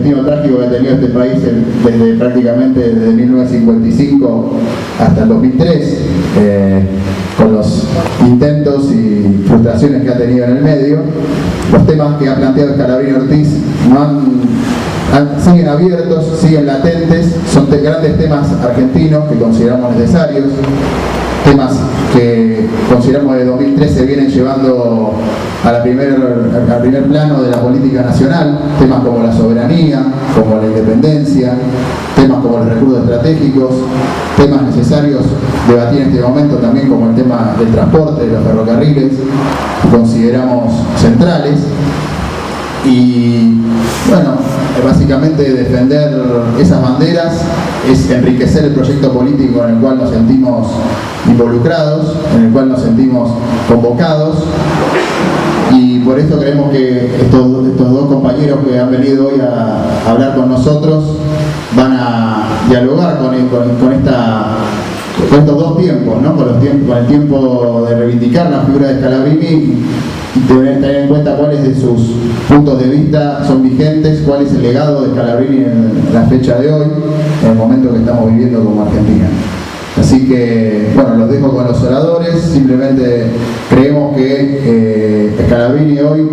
destino trágico que ha tenido este país desde prácticamente desde 1955 hasta el 2003, con los intentos y frustraciones que ha tenido en el medio. Los temas que ha planteado Scalabrini Ortiz siguen abiertos, siguen latentes, son grandes temas argentinos que consideramos necesarios, temas que consideramos desde 2013 vienen llevando al primer plano de la política nacional, temas como la soberanía, como la independencia, temas como los recursos estratégicos, temas necesarios debatir en este momento también como el tema del transporte, de los ferrocarriles, que consideramos centrales. Y bueno, básicamente defender esas banderas es enriquecer el proyecto político en el cual nos sentimos involucrados, en el cual nos sentimos convocados, y por eso creemos que estos dos compañeros que han venido hoy a hablar con nosotros van a dialogar con estos dos tiempos, ¿no? Con el tiempo de reivindicar la figura de Scalabrini y tener en cuenta cuáles de sus puntos de vista son vigentes, cuál es el legado de Scalabrini en la fecha de hoy, en el momento que estamos viviendo como Argentina. Así que, bueno, los dejo con los oradores. Simplemente creemos que Scalabrini hoy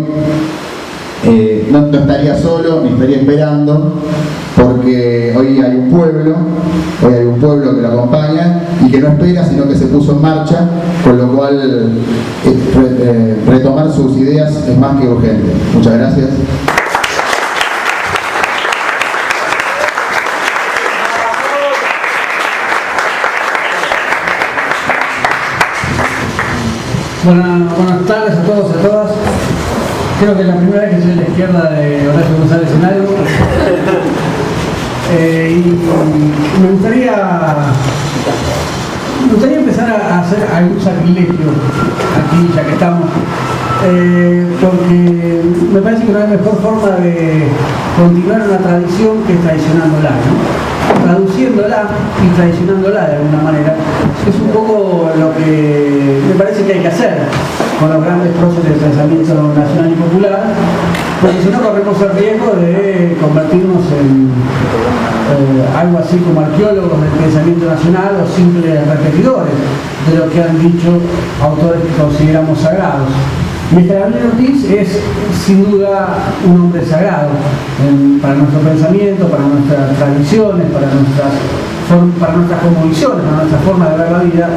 no estaría solo, ni estaría esperando, porque hoy hay un pueblo que lo acompaña y que no espera, sino que se puso en marcha, con lo cual retomar sus ideas es más que urgente. Muchas gracias. Buenas tardes a todos y a todas. Creo que es la primera vez que soy de la izquierda de Horacio González en algo. Y me gustaría empezar a hacer algún sacrilegio aquí, ya que estamos, porque me parece que no hay mejor forma de continuar una tradición que traicionándola, ¿no? Traduciéndola y traicionándola de alguna manera. Es un poco lo que me parece que hay que hacer con los grandes procesos de pensamiento nacional y popular, porque si no corremos el riesgo de convertirnos en algo así como arqueólogos del pensamiento nacional o simples repetidores de lo que han dicho autores que consideramos sagrados. Y Scalabrini Ortiz es sin duda un hombre sagrado para nuestro pensamiento, para nuestras tradiciones, para nuestras convicciones, para nuestra forma de ver la vida.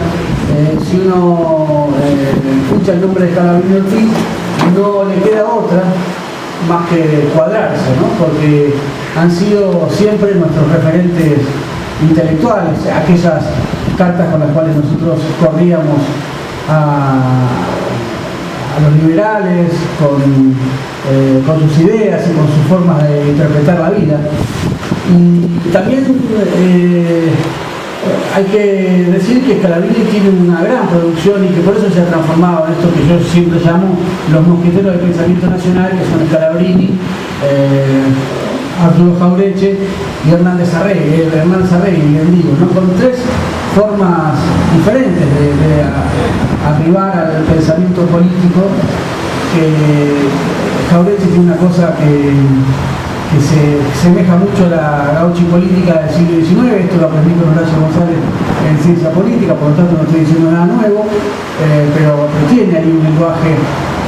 Si uno escucha el nombre de Scalabrini Ortiz, no le queda otra más que cuadrarse, ¿no? Porque han sido siempre nuestros referentes intelectuales, aquellas cartas con las cuales nosotros corríamos a los liberales, con sus ideas y con sus formas de interpretar la vida. Y también hay que decir que Scalabrini tiene una gran producción y que por eso se ha transformado en esto que yo siempre llamo los mosqueteros del pensamiento nacional, que son Scalabrini, Arturo Jauretche y Hernández Arregui, bien digo, ¿no? Con tres formas diferentes de arribar al pensamiento político. Jauretche tiene una cosa que se asemeja mucho a la gauchipolítica del siglo XIX. Esto lo aprendí con Horacio González en Ciencia Política, por lo tanto no estoy diciendo nada nuevo, pero tiene ahí un lenguaje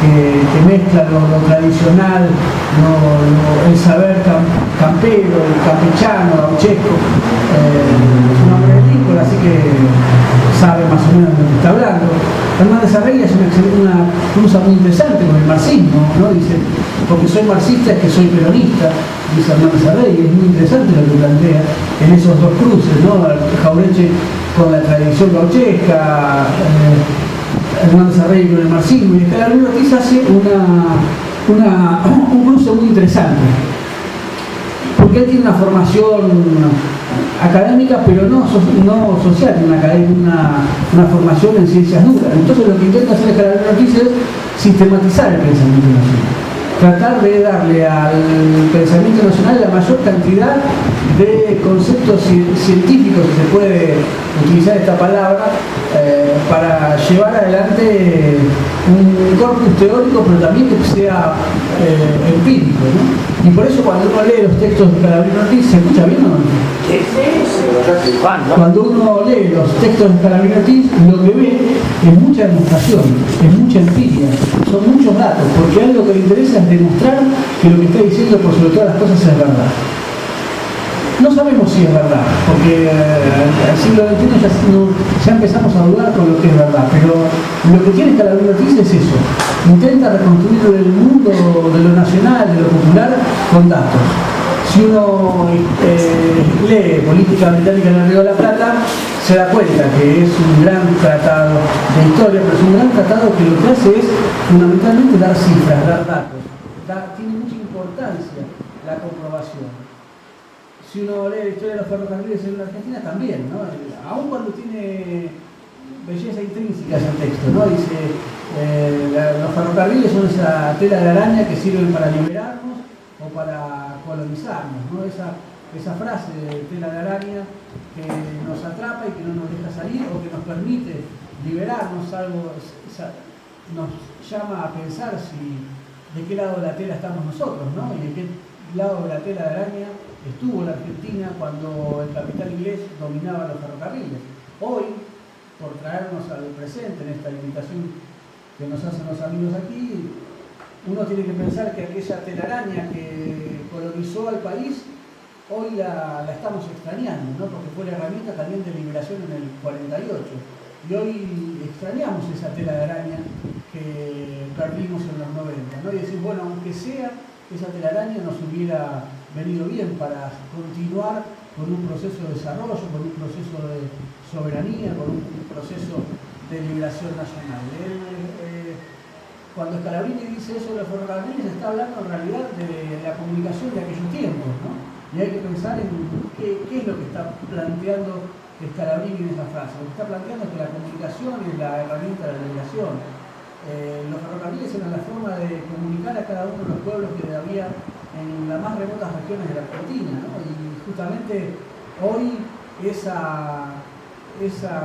que mezcla lo tradicional, el saber campero, el campechano, gauchesco. Es un hombre agrícola, así que sabe más o menos de lo que está hablando. Hernández Arregui es una cruza muy interesante con el marxismo, ¿no? Dice, porque soy marxista es que soy peronista, dice Hernández Arregui. Es muy interesante lo que plantea en esos dos cruces, ¿no? Jauretche con la tradición gauchesca, Hernández Arregui con el marxismo, y Scalabrini Ortiz hace un cruce muy interesante, porque él tiene una formación académica, pero no social, una formación en ciencias duras. Entonces lo que intenta hacer Scalabrini Ortiz es sistematizar el pensamiento nacional, tratar de darle al pensamiento nacional la mayor cantidad de conceptos científicos, si se puede utilizar esta palabra, para llevar adelante un corpus teórico, pero también que sea empírico, ¿no? Y por eso cuando uno lee los textos de Scalabrini Ortiz, ¿se escucha bien o no? Cuando uno lee los textos de Scalabrini Ortiz, lo que ve es mucha demostración, es mucha empiria, son muchos datos, porque a él lo que le interesa es demostrar que lo que está diciendo por sobre todas las cosas es verdad. No sabemos si es verdad, porque al siglo XXI ya empezamos a dudar con lo que es verdad, pero lo que tiene Scalabrini Ortiz es eso, intenta reconstruir el mundo de lo nacional, de lo popular, con datos. Si uno lee Política Británica en el Río de la Plata, se da cuenta que es un gran tratado de historia, pero es un gran tratado que lo que hace es fundamentalmente dar cifras, dar datos. Tiene mucha importancia la comprobación. Si uno lee la historia de los ferrocarriles en la Argentina, también, ¿no? Aun cuando tiene belleza intrínseca ese texto, ¿no? Dice, los ferrocarriles son esa tela de araña que sirven para liberarnos o para colonizarnos, ¿no? Esa frase de tela de araña que nos atrapa y que no nos deja salir o que nos permite liberarnos, algo nos llama a pensar de qué lado de la tela estamos nosotros, ¿no? Y de qué lado de la tela de araña estuvo la Argentina cuando el capital inglés dominaba los ferrocarriles. Hoy, por traernos al presente en esta invitación que nos hacen los amigos aquí, uno tiene que pensar que aquella telaraña que colonizó al país, hoy la estamos extrañando, ¿no? Porque fue la herramienta también de liberación en el 48. Y hoy extrañamos esa tela de araña que perdimos en los 90, ¿no? Y decir, bueno, aunque sea esa telaraña nos hubiera venido bien para continuar con un proceso de desarrollo, con un proceso de soberanía, con un proceso de liberación nacional. Cuando Scalabrini dice eso de los ferrocarriles, está hablando en realidad de la comunicación de aquellos tiempos, ¿no? Y hay que pensar en qué es lo que está planteando Scalabrini en esa frase. Lo que está planteando es que la comunicación es la herramienta de la liberación. Los ferrocarriles eran la forma de comunicar a cada uno de los pueblos que había en las más remotas regiones de la Argentina, ¿no? Y justamente hoy esa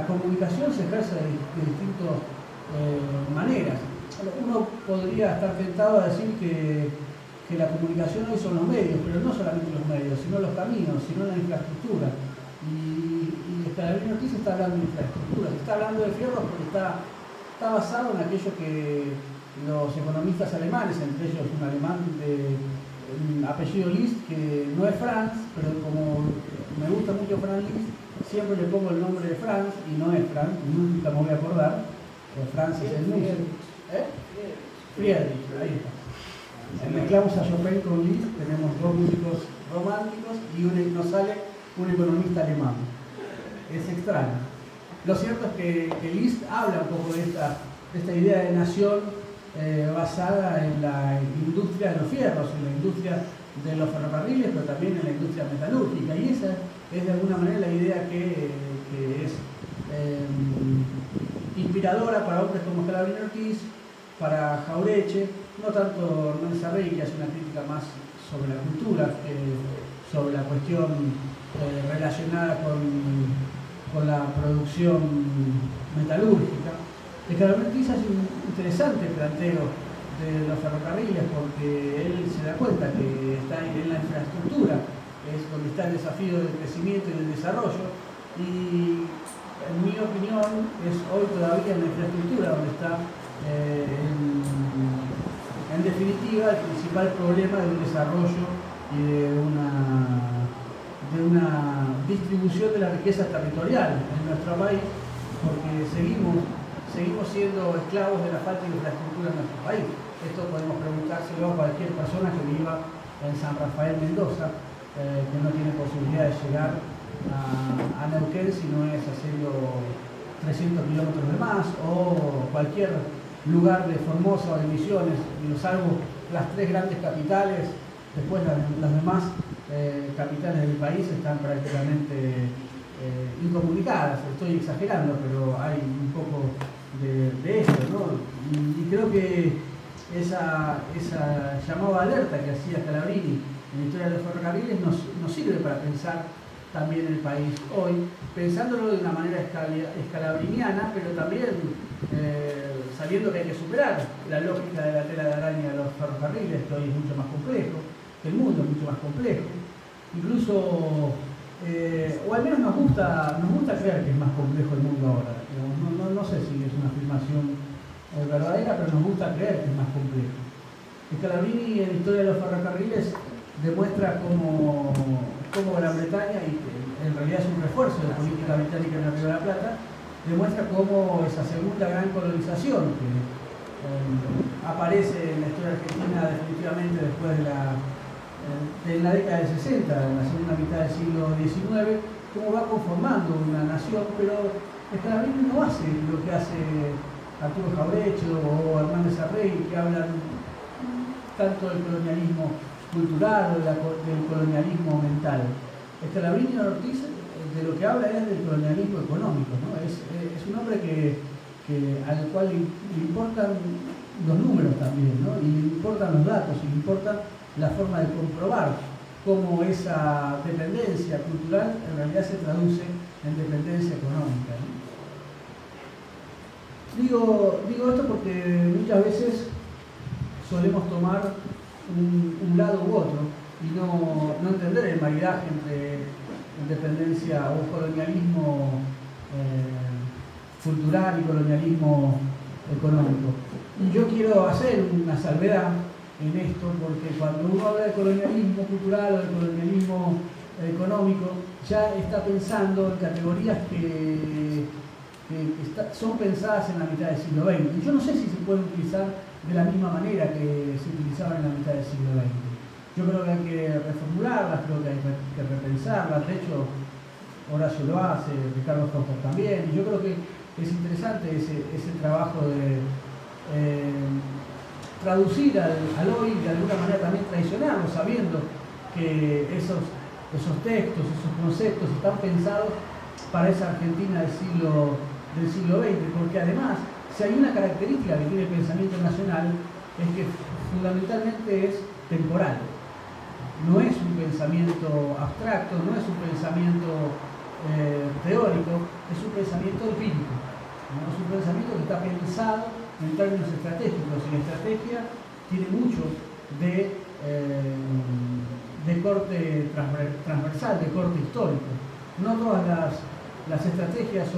comunicación se ejerce de distintas maneras. Uno podría estar tentado a decir que la comunicación hoy son los medios, pero no solamente los medios, sino los caminos, sino la infraestructura. Y Scalabrini Ortiz está hablando de infraestructura, se está hablando de fierros porque está basado en aquello que los economistas alemanes, entre ellos un alemán de apellido Liszt, que no es Franz, pero como me gusta mucho Franz Liszt, siempre le pongo el nombre de Franz y no es Franz, nunca me voy a acordar. Franz es el músico. Friedrich, ahí está. Si mezclamos a Chopin con Liszt, tenemos dos músicos románticos y nos sale un economista alemán. Es extraño. Lo cierto es que Liszt habla un poco de esta idea de nación basada en la industria de los fierros, en la industria de los ferrocarriles, pero también en la industria metalúrgica. Y esa es de alguna manera la idea que es inspiradora para hombres como Scalabrini Ortiz, para Jauretche, no tanto Hernán Sarrey, que hace una crítica más sobre la cultura, sobre la cuestión relacionada con la producción metalúrgica. Scalabrini Ortiz hace un interesante planteo de los ferrocarriles porque él se da cuenta que está en la infraestructura, es donde está el desafío del crecimiento y del desarrollo, y en mi opinión es hoy todavía en la infraestructura donde está en definitiva el principal problema de un desarrollo y de una distribución de la riqueza territorial en nuestro país, porque seguimos siendo esclavos de la falta de infraestructura en nuestro país. Esto podemos preguntárselo a cualquier persona que viva en San Rafael, Mendoza, que no tiene posibilidad de llegar a Neuquén si no es haciendo 300 kilómetros de más, o cualquier lugar de Formosa o de Misiones, salvo las tres grandes capitales. Después las demás capitales del país están prácticamente incomunicadas. Estoy exagerando, pero hay un poco de esto, ¿no? Y creo que esa llamada alerta que hacía Scalabrini en la historia de los ferrocarriles nos sirve para pensar también el país hoy, pensándolo de una manera escalabriniana, pero también sabiendo que hay que superar la lógica de la tela de araña de los ferrocarriles, que hoy es mucho más complejo, que el mundo es mucho más complejo. Incluso, o al menos nos gusta creer que es más complejo el mundo ahora. No sé si es una afirmación verdadera, pero nos gusta creer que es más complejo. Scalabrini en la historia de los ferrocarriles demuestra cómo Gran Bretaña, y que en realidad es un refuerzo de la política británica en el Río de la Plata, demuestra cómo esa segunda gran colonización que aparece en la historia argentina definitivamente después de la década del 60, en la segunda mitad del siglo XIX, cómo va conformando una nación, pero Scalabrini no hace lo que hace Arturo Jaureche o Hernández Arrey, que hablan tanto del colonialismo cultural o del colonialismo mental. Scalabrini Ortiz de lo que habla es del colonialismo económico, ¿no? Es un hombre al cual le importan los números también, ¿no? Y le importan los datos, y le importa la forma de comprobar cómo esa dependencia cultural en realidad se traduce en dependencia económica, ¿no? Digo esto porque muchas veces solemos tomar un lado u otro y no entender el maridaje entre independencia o colonialismo cultural y colonialismo económico. Y yo quiero hacer una salvedad en esto, porque cuando uno habla de colonialismo cultural o de colonialismo económico, ya está pensando en categorías que son pensadas en la mitad del siglo XX. Y yo no sé si se pueden utilizar de la misma manera que se utilizaban en la mitad del siglo XX. Yo creo que hay que reformularlas, creo que hay que repensarlas. De hecho, Horacio lo hace, Ricardo Fausto también. Y yo creo que es interesante ese trabajo de traducir al hoy, de alguna manera también traicionarlo, sabiendo que esos textos, esos conceptos están pensados para esa Argentina del siglo XX, porque además, si hay una característica que tiene el pensamiento nacional, es que fundamentalmente es temporal. No es un pensamiento abstracto, no es un pensamiento teórico, es un pensamiento empírico, ¿no? Es un pensamiento que está pensado en términos estratégicos, y la estrategia tiene mucho de corte transversal, de corte histórico. No todas las estrategias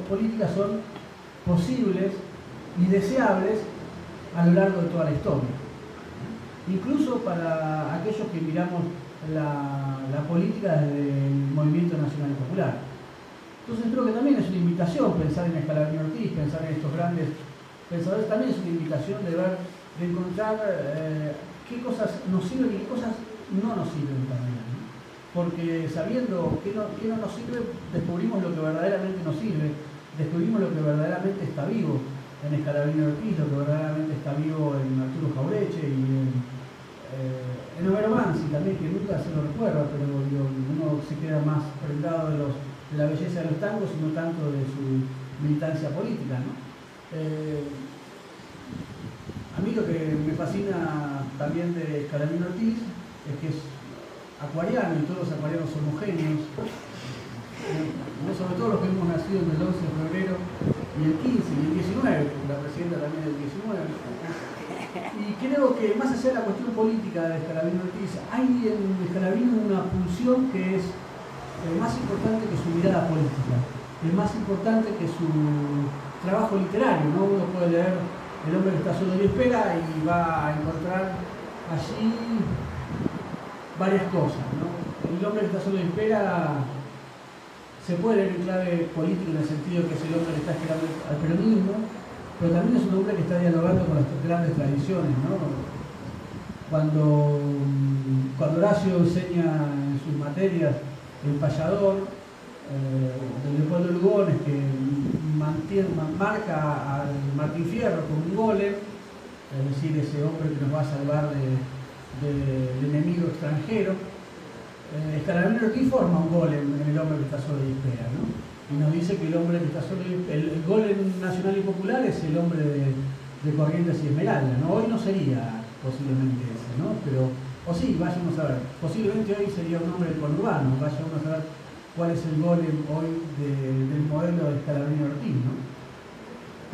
políticas son posibles y deseables a lo largo de toda la historia. Incluso para aquellos que miramos la política desde el movimiento nacional y popular. Entonces creo que también es una invitación pensar en Scalabrini Ortiz, pensar en estos grandes pensadores, también es una invitación de encontrar qué cosas nos sirven y qué cosas no nos sirven también, ¿no? Porque sabiendo qué no nos sirve, descubrimos lo que verdaderamente nos sirve, descubrimos lo que verdaderamente está vivo en Scalabrini Ortiz, lo que verdaderamente está vivo en Arturo Jaureche y en Homero Mansi también, que nunca se lo recuerda, pero uno se queda más prendado de la belleza de los tangos y no tanto de su militancia política, ¿no? A mí lo que me fascina también de Scalabrini Ortiz es que es acuariano, y todos los acuarianos son homogéneos, sobre todo los que hemos nacido en el 11 de febrero y el 15 y el 19, porque la presidenta también es el 19. Y creo que más allá de la cuestión política de Scalabrini Ortiz, hay en Scalabrini una pulsión que es más importante que su mirada política, es más importante que su trabajo literario, ¿no? Uno puede leer El hombre que está solo y espera y va a encontrar allí varias cosas, ¿no? El hombre que está solo y espera se puede leer en clave política en el sentido que es el hombre que está esperando al peronismo, pero también es un hombre que está dialogando con las grandes tradiciones, ¿no? Cuando Horacio enseña en sus materias El Payador, de Leopoldo Lugones, que marca al Martín Fierro como un golem, es decir, ese hombre que nos va a salvar del enemigo extranjero. Scalabrini Ortiz forma un golem en El hombre que está solo y espera, ¿no? Y nos dice que el hombre que está solo el golem nacional y popular es el hombre de Corrientes y Esmeralda, ¿no? Hoy no sería posiblemente ese, ¿no? Pero, o sí, vayamos a ver, posiblemente hoy sería un hombre del conurbano, vayamos a ver cuál es el golem hoy del modelo de Scalabrini Ortiz, ¿no?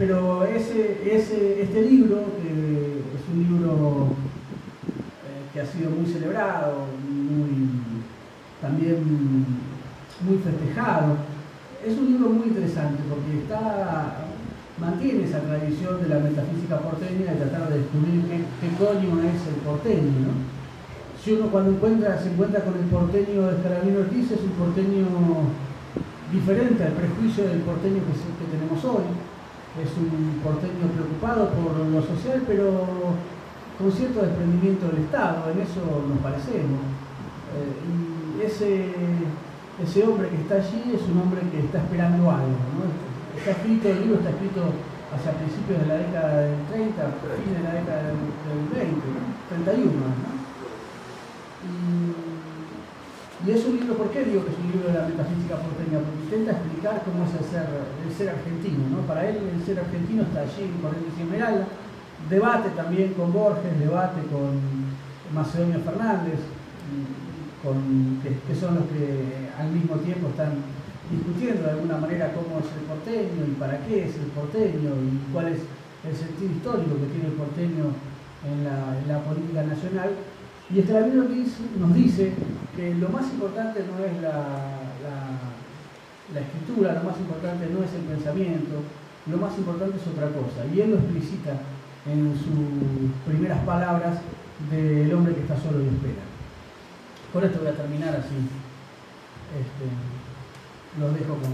Pero este libro, que es un libro que ha sido muy celebrado, también muy festejado, es un libro muy interesante porque mantiene esa tradición de la metafísica porteña de tratar de descubrir qué coño es el porteño, ¿no? Si uno cuando se encuentra con el porteño de Scalabrini Ortiz, es un porteño diferente al prejuicio del porteño que tenemos hoy. Es un porteño preocupado por lo social, pero con cierto desprendimiento del Estado, en eso nos parecemos. Y ese hombre que está allí es un hombre que está esperando algo, ¿no? El libro está escrito hacia principios de la década del 30, fin de la década del 20, ¿no? 31, ¿no? Y es un libro, ¿por qué digo que es un libro de la metafísica porteña? Porque intenta explicar cómo es el ser argentino, ¿no? Para él el ser argentino está allí en Corrientes y Esmeralda, debate también con Borges, debate con Macedonio Fernández, que son los que al mismo tiempo están discutiendo de alguna manera cómo es el porteño y para qué es el porteño y cuál es el sentido histórico que tiene el porteño en la política nacional. Y Scalabrini Ortiz nos dice que lo más importante no es la escritura, lo más importante no es el pensamiento, lo más importante es otra cosa. Y él lo explicita en sus primeras palabras del hombre que está solo y espera. Con esto voy a terminar así. Los dejo con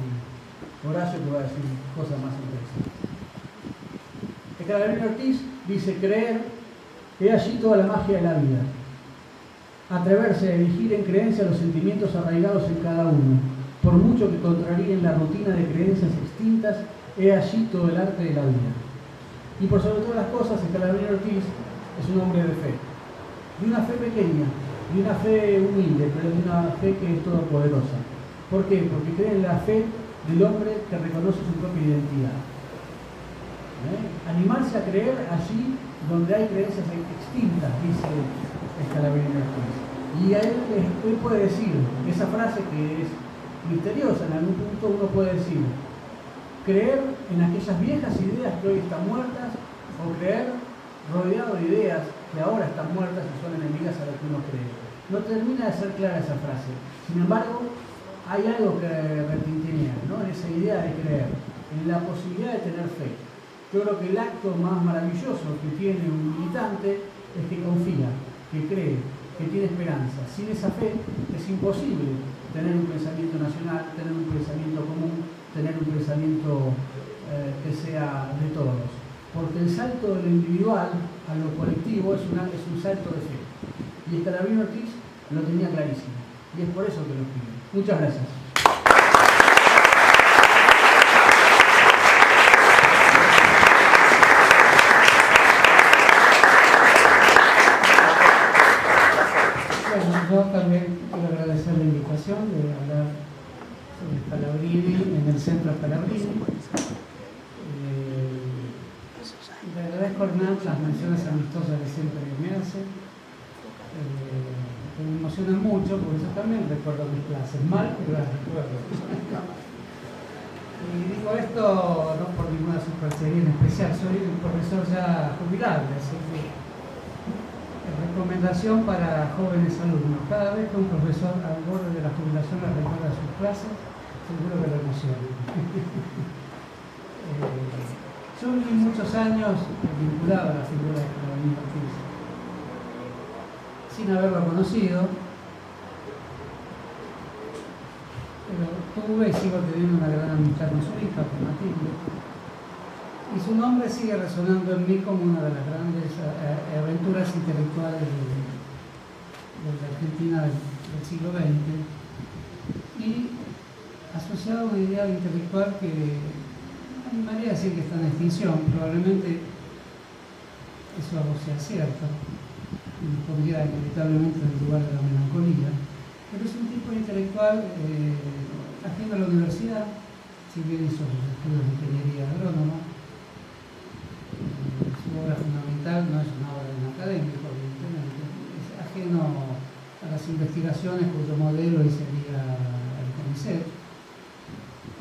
Horacio que va a decir cosas más interesantes. Scalabrini Ortiz dice: creer es allí toda la magia de la vida. Atreverse a elegir en creencia los sentimientos arraigados en cada uno, por mucho que contraríen la rutina de creencias extintas, es allí todo el arte de la vida. Y por sobre todas las cosas, Scalabrini Ortiz es un hombre de fe. De una fe pequeña, de una fe humilde, pero de una fe que es todopoderosa. ¿Por qué? Porque cree en la fe del hombre que reconoce su propia identidad. Animarse a creer allí donde hay creencias extintas, dice Scalabrini Ortiz. Y a él puede decir, esa frase que es misteriosa, en algún punto uno puede decir, creer en aquellas viejas ideas que hoy están muertas, o creer rodeado de ideas que ahora están muertas y son enemigas a lo que uno cree. No termina de ser clara esa frase. Sin embargo, hay algo que retintinea, ¿no? En esa idea de creer, en la posibilidad de tener fe. Yo creo que el acto más maravilloso que tiene un militante es que confía, que cree, que tiene esperanza. Sin esa fe es imposible tener un pensamiento nacional, tener un pensamiento común, tener un pensamiento que sea de todos. Porque el salto de lo individual a lo colectivo es un salto de fe. Y Scalabrini Ortiz lo tenía clarísimo. Y es por eso que lo escribe. Muchas gracias. Yo también quiero agradecer la invitación de hablar sobre Scalabrini en el Centro Scalabrini. Le agradezco a Hernán las menciones amistosas que siempre me hace. Me emocionan mucho porque yo también recuerdo mis clases, mal, pero las recuerdo. Y digo esto no por ninguna superchería en especial, soy un profesor ya jubilable, así que recomendación para jóvenes alumnos. Cada vez que un profesor al borde de la jubilación les recuerda sus clases, seguro que lo emociona. Yo viví muchos años vinculado a la figura de Scalabrini Ortiz, sin haberlo conocido, pero tuve y sigo teniendo una gran amistad con su hija, con Matilde. Y su nombre sigue resonando en mí como una de las grandes aventuras intelectuales de la Argentina del siglo XX, y asociado a una idea intelectual que me animaría a decir que está en extinción. Probablemente eso sea cierto, y me pondría inevitablemente en el lugar de la melancolía, pero es un tipo intelectual ajeno a la universidad, si bien hizo sus estudios de ingeniería agrónoma. Su obra fundamental no es una obra de un académico, evidentemente, es ajeno a las investigaciones cuyo modelo sería el CONICET.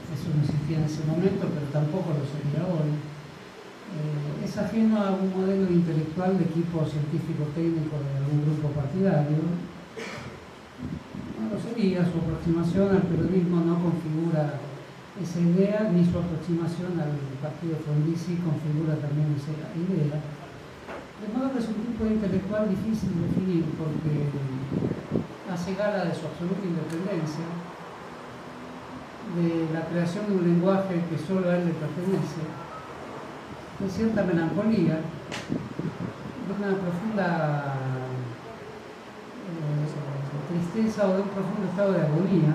Eso no existía en ese momento, pero tampoco lo sería hoy. ajeno a un modelo intelectual de equipo científico-técnico de algún grupo partidario. No lo sería, su aproximación al periodismo no configura esa idea, ni su aproximación al partido Frondizi configura también esa idea. De modo que es un tipo intelectual difícil de definir porque hace gala de su absoluta independencia, de la creación de un lenguaje que solo a él le pertenece, de cierta melancolía, de una profunda tristeza o de un profundo estado de agonía,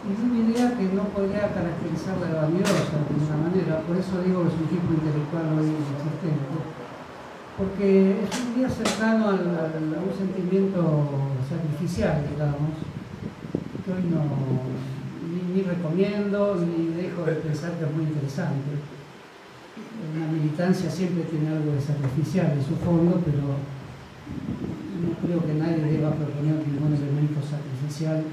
y de una idea que no podría caracterizarla de vanidosa de ninguna manera. Por eso digo que es un tipo intelectual muy insistente, porque es un día cercano a un sentimiento sacrificial, digamos, que hoy ni recomiendo ni dejo de pensar que es muy interesante. La militancia siempre tiene algo de sacrificial en su fondo, pero no creo que nadie deba proponer ningún elemento sacrificial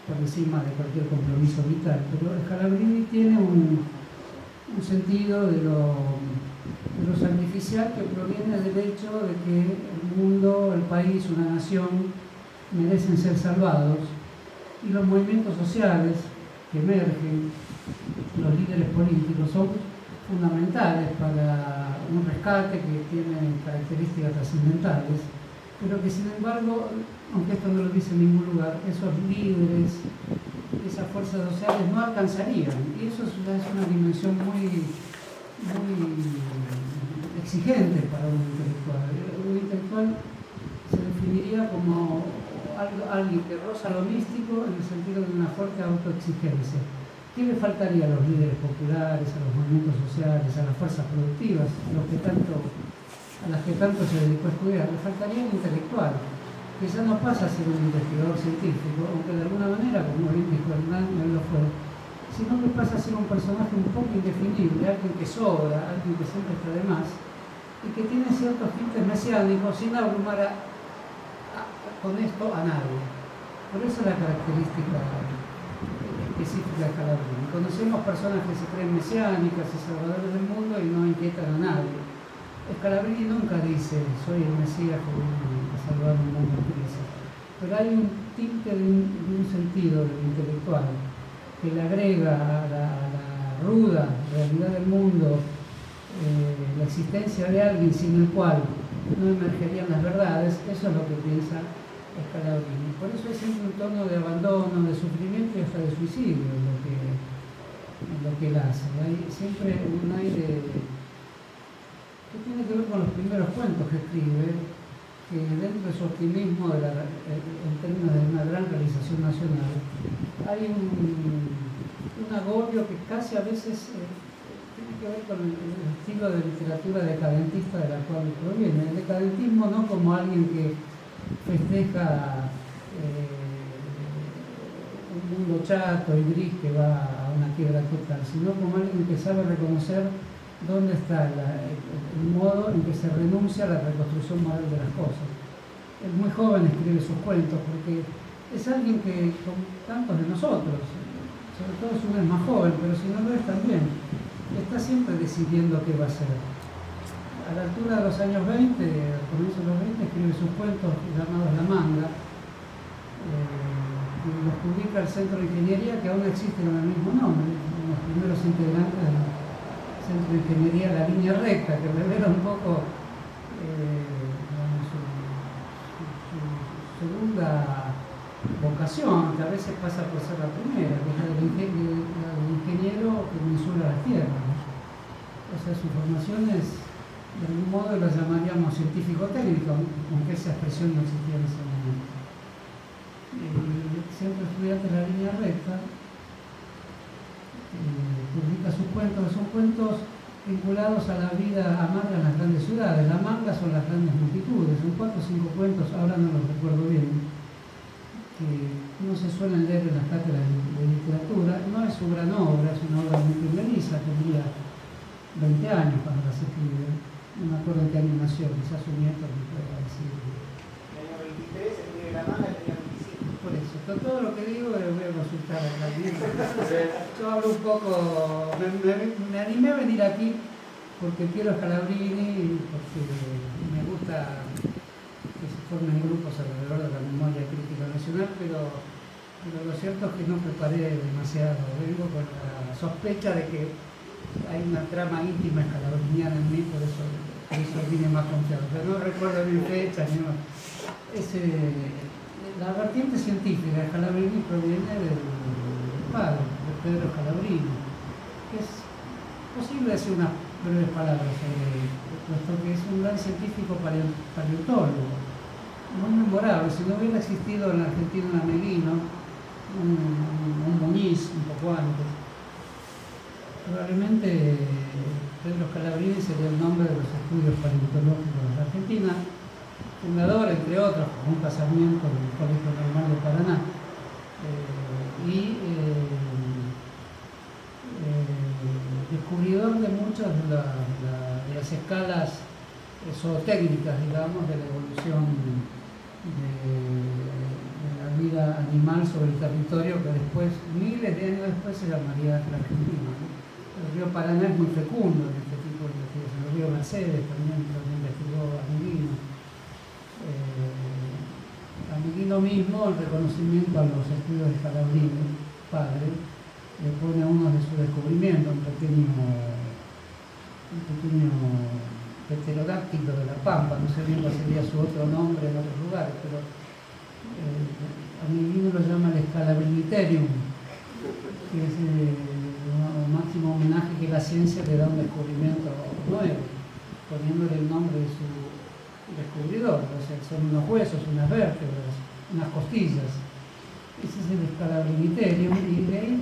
por encima de cualquier compromiso vital. Pero Scalabrini tiene un sentido de lo sacrificial que proviene del hecho de que el mundo, el país, una nación merecen ser salvados, y los movimientos sociales que emergen, los líderes políticos, son fundamentales para un rescate que tiene características trascendentales, pero que sin embargo, aunque esto no lo dice en ningún lugar, esos líderes, esas fuerzas sociales no alcanzarían, y eso es una dimensión muy exigente para un intelectual. Un intelectual se definiría como alguien que roza lo místico en el sentido de una fuerte autoexigencia. ¿Qué le faltaría a los líderes populares, a los movimientos sociales, a las fuerzas productivas, a las que tanto se dedicó a estudiar? Le faltaría un intelectual, que ya no pasa a ser un investigador científico, aunque de alguna manera, como bien dijo Hernán, él lo fue, sino que pasa a ser un personaje un poco indefinible, alguien que sobra, alguien que siempre está de más, y que tiene ciertos tintes mesiánicos sin abrumar con esto a nadie. Por eso la característica específica de Scalabrini. Conocemos personas que se creen mesiánicas y salvadores del mundo y no inquietan a nadie. Scalabrini nunca dice, soy el Mesías que viene a salvar un mundo en crisis. Pero hay un tinte de un sentido del intelectual que le agrega a la ruda realidad del mundo la existencia de alguien sin el cual no emergerían las verdades. Eso es lo que piensa Scalabrini. Por eso es siempre un tono de abandono, de sufrimiento y hasta de suicidio en lo que él hace. Hay siempre un aire que tiene que ver con los primeros cuentos que escribe, que dentro de su optimismo en términos de una gran realización nacional, hay un agobio que casi a veces tiene que ver con el estilo de literatura decadentista de la cual proviene. El decadentismo no como alguien que festeja un mundo chato y gris que va a una quiebra total, sino como alguien que sabe reconocer dónde está el modo en que se renuncia a la reconstrucción moral de las cosas. Es muy joven, escribe sus cuentos, porque es alguien que, con tantos de nosotros, sobre todo si uno es más joven, pero si no lo es también, está siempre decidiendo qué va a hacer. A la altura de los años 20, al comienzo de los 20, escribe sus cuentos llamados La Manga, y los publica el Centro de Ingeniería, que aún existe con el mismo nombre, los primeros integrantes del Centro de Ingeniería, La Línea Recta, que revela un poco su segunda vocación, que a veces pasa por ser la primera, que es la del ingeniero que mensura la tierra, ¿no? O sea, su formación es, de algún modo la llamaríamos científico-técnico, aunque esa expresión no existía en ese momento. Siempre estudiante de La Línea Recta, publica sus cuentos, son cuentos vinculados a la vida amarga en las grandes ciudades. La manga son las grandes multitudes, son 4 o 5 cuentos, ahora no los recuerdo bien, que no se suelen leer en las cátedras de literatura. No es su gran obra, es una obra muy primeriza, tenía 20 años cuando las escribe. No me acuerdo en qué año nació, quizás su nieto me pueda decir. En el año 23, escribe La Manga, tenía 25. Por eso, todo lo que digo lo voy a consultar acá. Yo hablo un poco, me animé a venir aquí porque quiero Scalabrini, porque me gusta que se formen grupos alrededor de la memoria crítica nacional, pero lo cierto es que no preparé demasiado. Vengo con la sospecha de que hay una trama íntima escalabriniana en mí, por eso vine más confiado. Pero no recuerdo ni fechas ni nada. La vertiente científica de Scalabrini proviene del padre, de Pedro Scalabrini, que es posible decir unas breves palabras sobre él, puesto que es un gran científico paleontólogo, muy memorable. Si no hubiera existido en la Argentina un Ameguino, un Muñiz un poco antes, probablemente Pedro Scalabrini sería el nombre de los estudios paleontológicos de la Argentina, fundador, entre otros, con un casamiento del Colegio Normal de Paraná, y descubridor de muchas de las escalas zootécnicas, digamos, de la evolución de la vida animal sobre el territorio, que después, miles de años después, se llamaría la Argentina, ¿no? El río Paraná es muy fecundo en este tipo de investigaciones. El río Mercedes también investigó Ameguino. Ameguino mismo, el reconocimiento a los estudios de Scalabrini, padre, le pone a uno de sus descubrimientos, un pequeño pterodáctilo de la Pampa, no sé bien cuál sería su otro nombre en otros lugares, pero Ameguino lo llama el Scalabriniterium, que es el máximo homenaje que la ciencia le da a un descubrimiento nuevo, poniéndole el nombre de su descubridor. O sea, son unos huesos, unas vértebras, unas costillas. Ese es el Scalabriniterium, y de ahí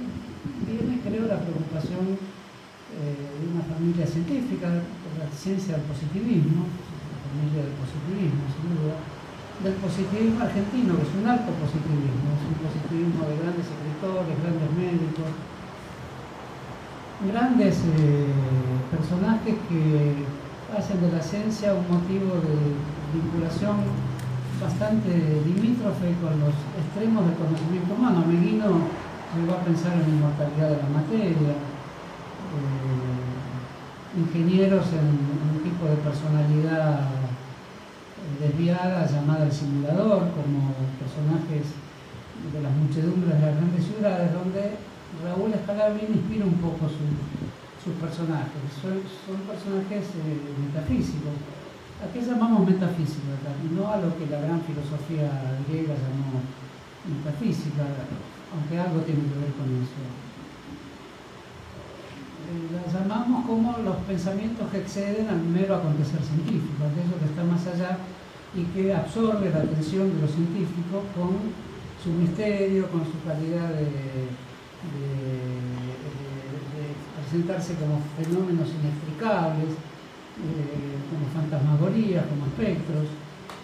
viene, creo, la preocupación de una familia científica, la ciencia del positivismo, la familia del positivismo, sin duda, del positivismo argentino, que es un alto positivismo, es un positivismo de grandes escritores, grandes médicos, grandes personajes que hacen de la ciencia un motivo de vinculación bastante limítrofe con los extremos del conocimiento humano. Ameguino llegó a pensar en la inmortalidad de la materia, ingenieros en un tipo de personalidad desviada llamada el simulador, como personajes de las muchedumbres de las grandes ciudades, donde Raúl Scalabrini inspira un poco sus personajes. Son personajes metafísicos. ¿A qué llamamos metafísica? No a lo que la gran filosofía griega llamó metafísica, aunque algo tiene que ver con eso. La llamamos como los pensamientos que exceden al mero acontecer científico, aquello que está más allá y que absorbe la atención de los científicos con su misterio, con su calidad de presentarse como fenómenos inexplicables, como fantasmagorías, como espectros.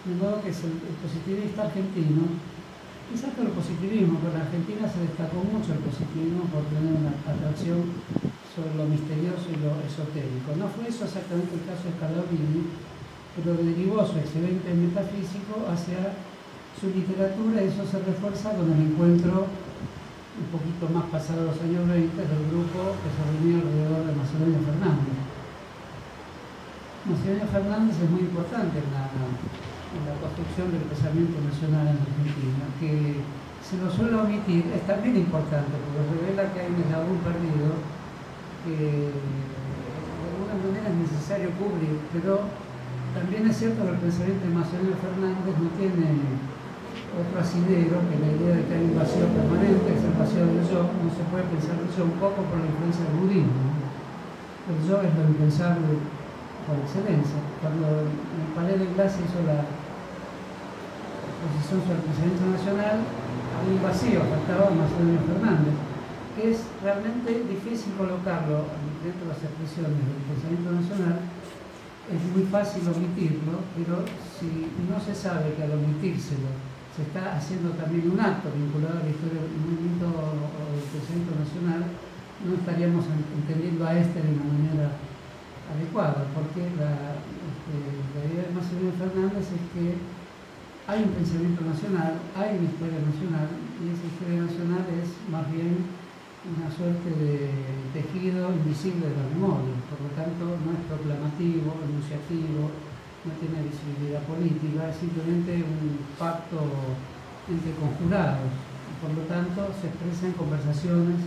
De modo que es el positivista argentino, quizás que el positivismo, pero en Argentina se destacó mucho el positivismo por tener una atracción sobre lo misterioso y lo esotérico. No fue eso exactamente el caso de Scalabrini, pero derivó su excedente metafísico hacia su literatura, y eso se refuerza con el encuentro un poquito más pasado los años 20 del grupo que se reunía alrededor de Macedonio Fernández. Macedonio Fernández es muy importante en la construcción del pensamiento nacional en Argentina, que se lo suele omitir. Es también importante porque revela que hay un eslabón perdido que de alguna manera es necesario cubrir, pero también es cierto que el pensamiento de Macedonio Fernández no tiene otro asidero que la idea de que hay un vacío permanente, que es el vacío del yo. No se puede pensar el yo un poco por la influencia del budismo. El yo es lo impensable por excelencia. Cuando el Palais de Glace hizo la exposición sobre el pensamiento nacional, había un vacío, faltaba Macedonio Fernández, que es realmente difícil colocarlo dentro de las expresiones del pensamiento nacional. Es muy fácil omitirlo, pero si no se sabe que al omitírselo se está haciendo también un acto vinculado a la historia del movimiento o del pensamiento nacional, no estaríamos entendiendo a este de una manera adecuada, porque la idea de Macedonio Fernández es que hay un pensamiento nacional, hay una historia nacional, y esa historia nacional es más bien una suerte de tejido invisible de la memoria, por lo tanto no es proclamada asociativo, no tiene visibilidad política, es simplemente un pacto entre conjurados. Y por lo tanto se expresa en conversaciones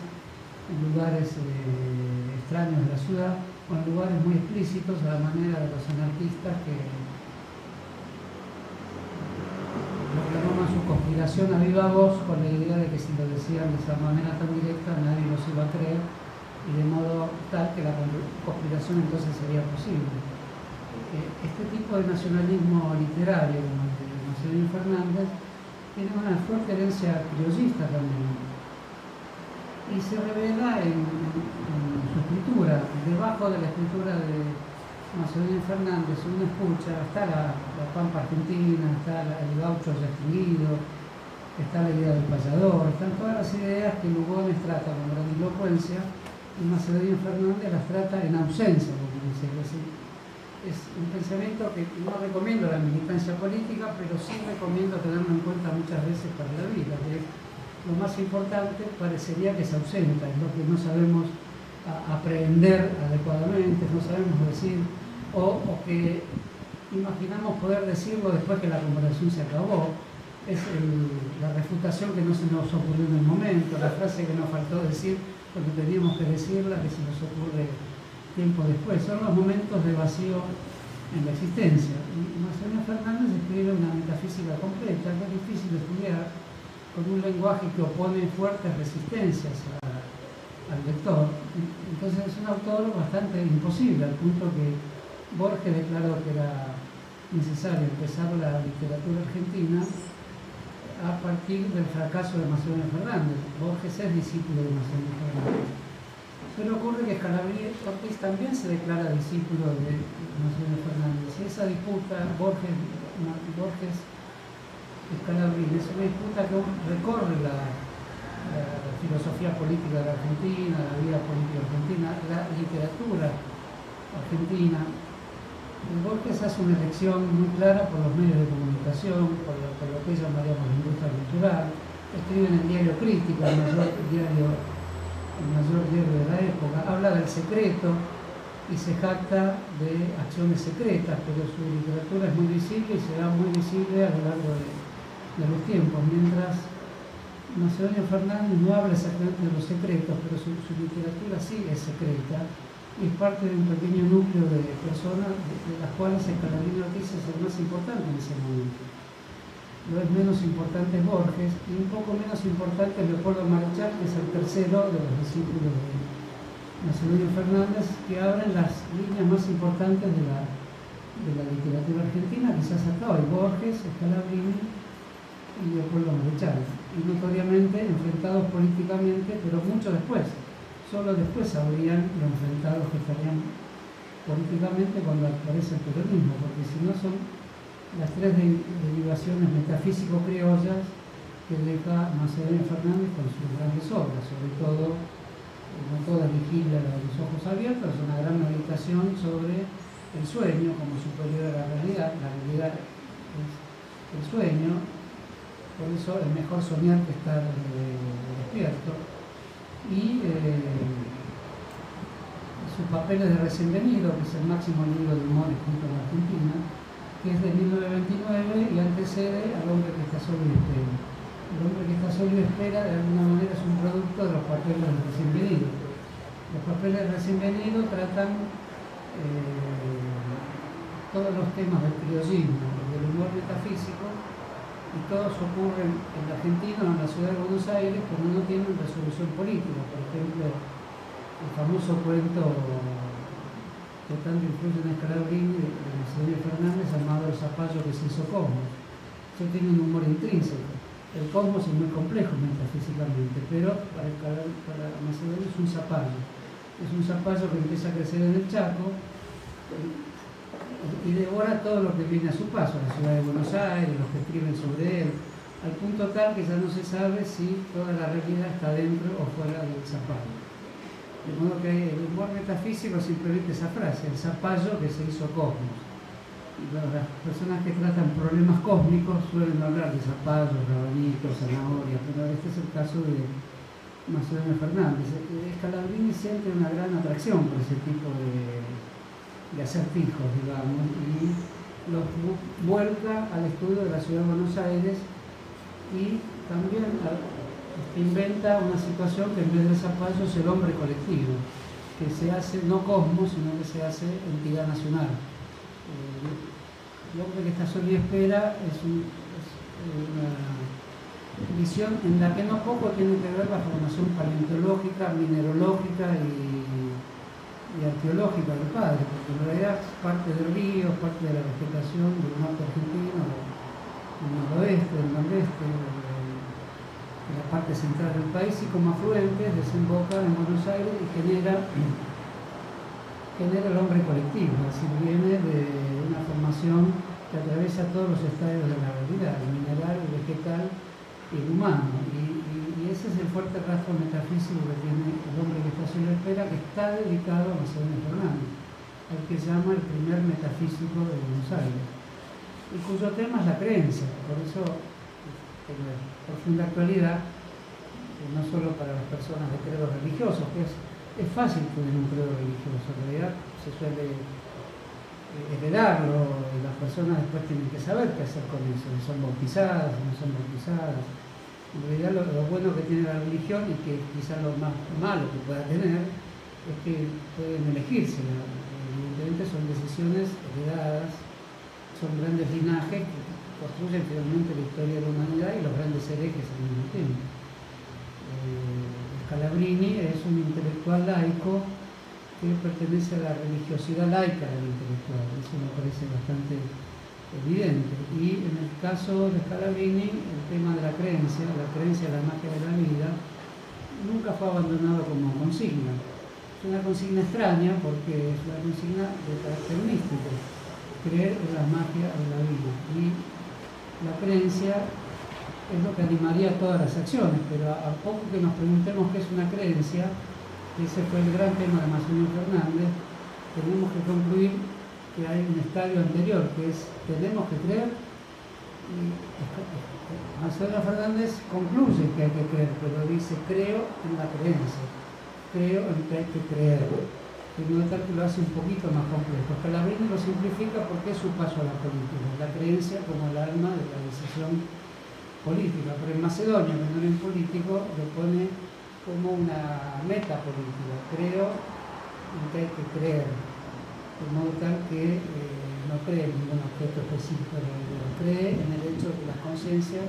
en lugares extraños de la ciudad o en lugares muy explícitos a la manera de los anarquistas que proclamaban su conspiración a viva voz con la idea de que si lo decían de esa manera tan directa nadie los iba a creer y de modo tal que la conspiración entonces sería posible. Este tipo de nacionalismo literario como el de Macedonio Fernández tiene una fuerte herencia criollista también y se revela en su escritura. Debajo de la escritura de Macedonio Fernández uno escucha, está la pampa argentina, está el gaucho ya extinguido, está la idea del payador, están todas las ideas que Lugones trata con grandilocuencia y Macedonio Fernández las trata en ausencia, por decirlo así. Es un pensamiento que no recomiendo la militancia política, pero sí recomiendo tenerlo en cuenta muchas veces para la vida, que es lo más importante parecería que se ausenta, es lo que no sabemos aprehender adecuadamente, no sabemos decir, o que imaginamos poder decirlo después que la conversación se acabó, es la refutación que no se nos ocurrió en el momento, la frase que nos faltó decir cuando teníamos que decirla, que se nos ocurre tiempo después. Son los momentos de vacío en la existencia. Y Macedonio Fernández escribe una metafísica completa que es difícil de estudiar, con un lenguaje que opone fuertes resistencias al lector. Entonces es un autor bastante imposible, al punto que Borges declaró que era necesario empezar la literatura argentina a partir del fracaso de Macedonio Fernández. Borges es discípulo de Macedonio Fernández. Pero ocurre que Scalabrini Ortiz también se declara discípulo de Macedonio Fernández. Y esa disputa, Borges-Scalabrini, es una disputa que recorre la filosofía política de la Argentina, la vida política argentina, la literatura argentina. Borges hace una elección muy clara por los medios de comunicación, por lo que llamaríamos la industria cultural. Escribe en el diario Crítica, el mayor diario de la época, habla del secreto y se jacta de acciones secretas, pero su literatura es muy visible y será muy visible a lo largo de los tiempos, mientras Macedonio Fernández no habla exactamente de los secretos, pero su literatura sí es secreta y es parte de un pequeño núcleo de personas de las cuales Scalabrini Ortiz es el más importante en ese momento. Lo es menos importante es Borges y un poco menos importante es Leopoldo Marechal, que es el tercero de los discípulos de Macedonio Fernández, que abren las líneas más importantes de la literatura argentina, quizás hasta hoy: Borges, Scalabrini y Leopoldo Marechal, y notoriamente enfrentados políticamente, pero mucho después. Solo después sabrían lo enfrentados que estarían políticamente cuando aparece el peronismo, porque si no son las tres derivaciones metafísico-criollas que deja Macedonio Fernández con sus grandes obras, sobre todo, no toda legible a los ojos abiertos, es una gran meditación sobre el sueño como superior a la realidad es el sueño, por eso es mejor soñar que estar despierto, y sus papeles de Recién Venido, que es el máximo libro de humor escrito en Argentina, que es de 1929 y antecede al Hombre que está solo y espera. El Hombre que está solo y espera de alguna manera es un producto de los papeles de Recién Venido. Los papeles de Recién Venido tratan todos los temas del criollismo, del humor metafísico, y todos ocurren en la Argentina o en la ciudad de Buenos Aires, pero no tienen resolución política. Por ejemplo, el famoso cuento que tanto influye en Scalabrini de Macedonio Fernández, llamado El zapallo que se hizo Cosmos. Eso tiene un humor intrínseco. El cosmos es muy complejo metafísicamente, pero para Macedonio es un zapallo. Es un zapallo que empieza a crecer en el Chaco y devora todo lo que viene a su paso, la ciudad de Buenos Aires, los que escriben sobre él, al punto tal que ya no se sabe si toda la realidad está dentro o fuera del zapallo. De modo que el humor metafísico es simplemente esa frase, el zapallo que se hizo cosmos. Y las personas que tratan problemas cósmicos suelen hablar de zapallos, rabanitos, zanahorias, pero este es el caso de Macedonio Fernández. Scalabrini siente una gran atracción por ese tipo de acertijos, digamos, y los vuelca al estudio de la ciudad de Buenos Aires y también inventa una situación que en vez de zapallo es el hombre colectivo, que se hace no cosmos, sino que se hace entidad nacional. El hombre que está solo y espera es una visión en la que no poco tiene que ver la formación paleontológica, mineralógica y arqueológica del padre, porque en realidad parte del río, parte de la vegetación del norte argentino, del noroeste, del nordeste, de la parte central del país, y como afluentes desemboca en Buenos Aires y genera el hombre colectivo, es decir, viene de una formación que atraviesa todos los estadios de la realidad, el mineral, el vegetal y el humano, y ese es el fuerte rasgo metafísico que tiene el hombre que está solo espera, que está dedicado a Macedonio Fernández, al que se llama el primer metafísico de Buenos Aires, y cuyo tema es la creencia. Por eso tiene profunda actualidad, no solo para las personas de credos religiosos, que es fácil tener un credo religioso, en realidad se suele heredarlo y las personas después tienen que saber qué hacer con eso, si son bautizadas, si no son bautizadas. En realidad lo bueno que tiene la religión, y que quizás lo más malo que pueda tener, es que pueden elegirse. Evidentemente son decisiones heredadas, son grandes linajes que construyen finalmente la historia de la humanidad y los grandes herejes al mismo tiempo. Scalabrini es un intelectual laico que pertenece a la religiosidad laica del intelectual, eso me parece bastante evidente. Y en el caso de Scalabrini, el tema de la creencia de la magia de la vida, nunca fue abandonado como consigna. Es una consigna extraña porque es una consigna de carácter místico, creer en la magia de la vida. Y la creencia es lo que animaría todas las acciones, pero a poco que nos preguntemos qué es una creencia, que ese fue el gran tema de Macedonio Fernández, tenemos que concluir que hay un estadio anterior, que es tenemos que creer, y Macedonio Fernández concluye que hay que creer, pero dice creo en la creencia, creo en que hay que creer, de modo tal que lo hace un poquito más complejo. Scalabrini lo simplifica porque es su paso a la política, la creencia como el alma de la decisión política, pero en Macedonio, que no era un político, lo pone como una meta política, creo en que hay que creer, de modo tal que no cree en ningún objeto específico de la vida, cree en el hecho de que las conciencias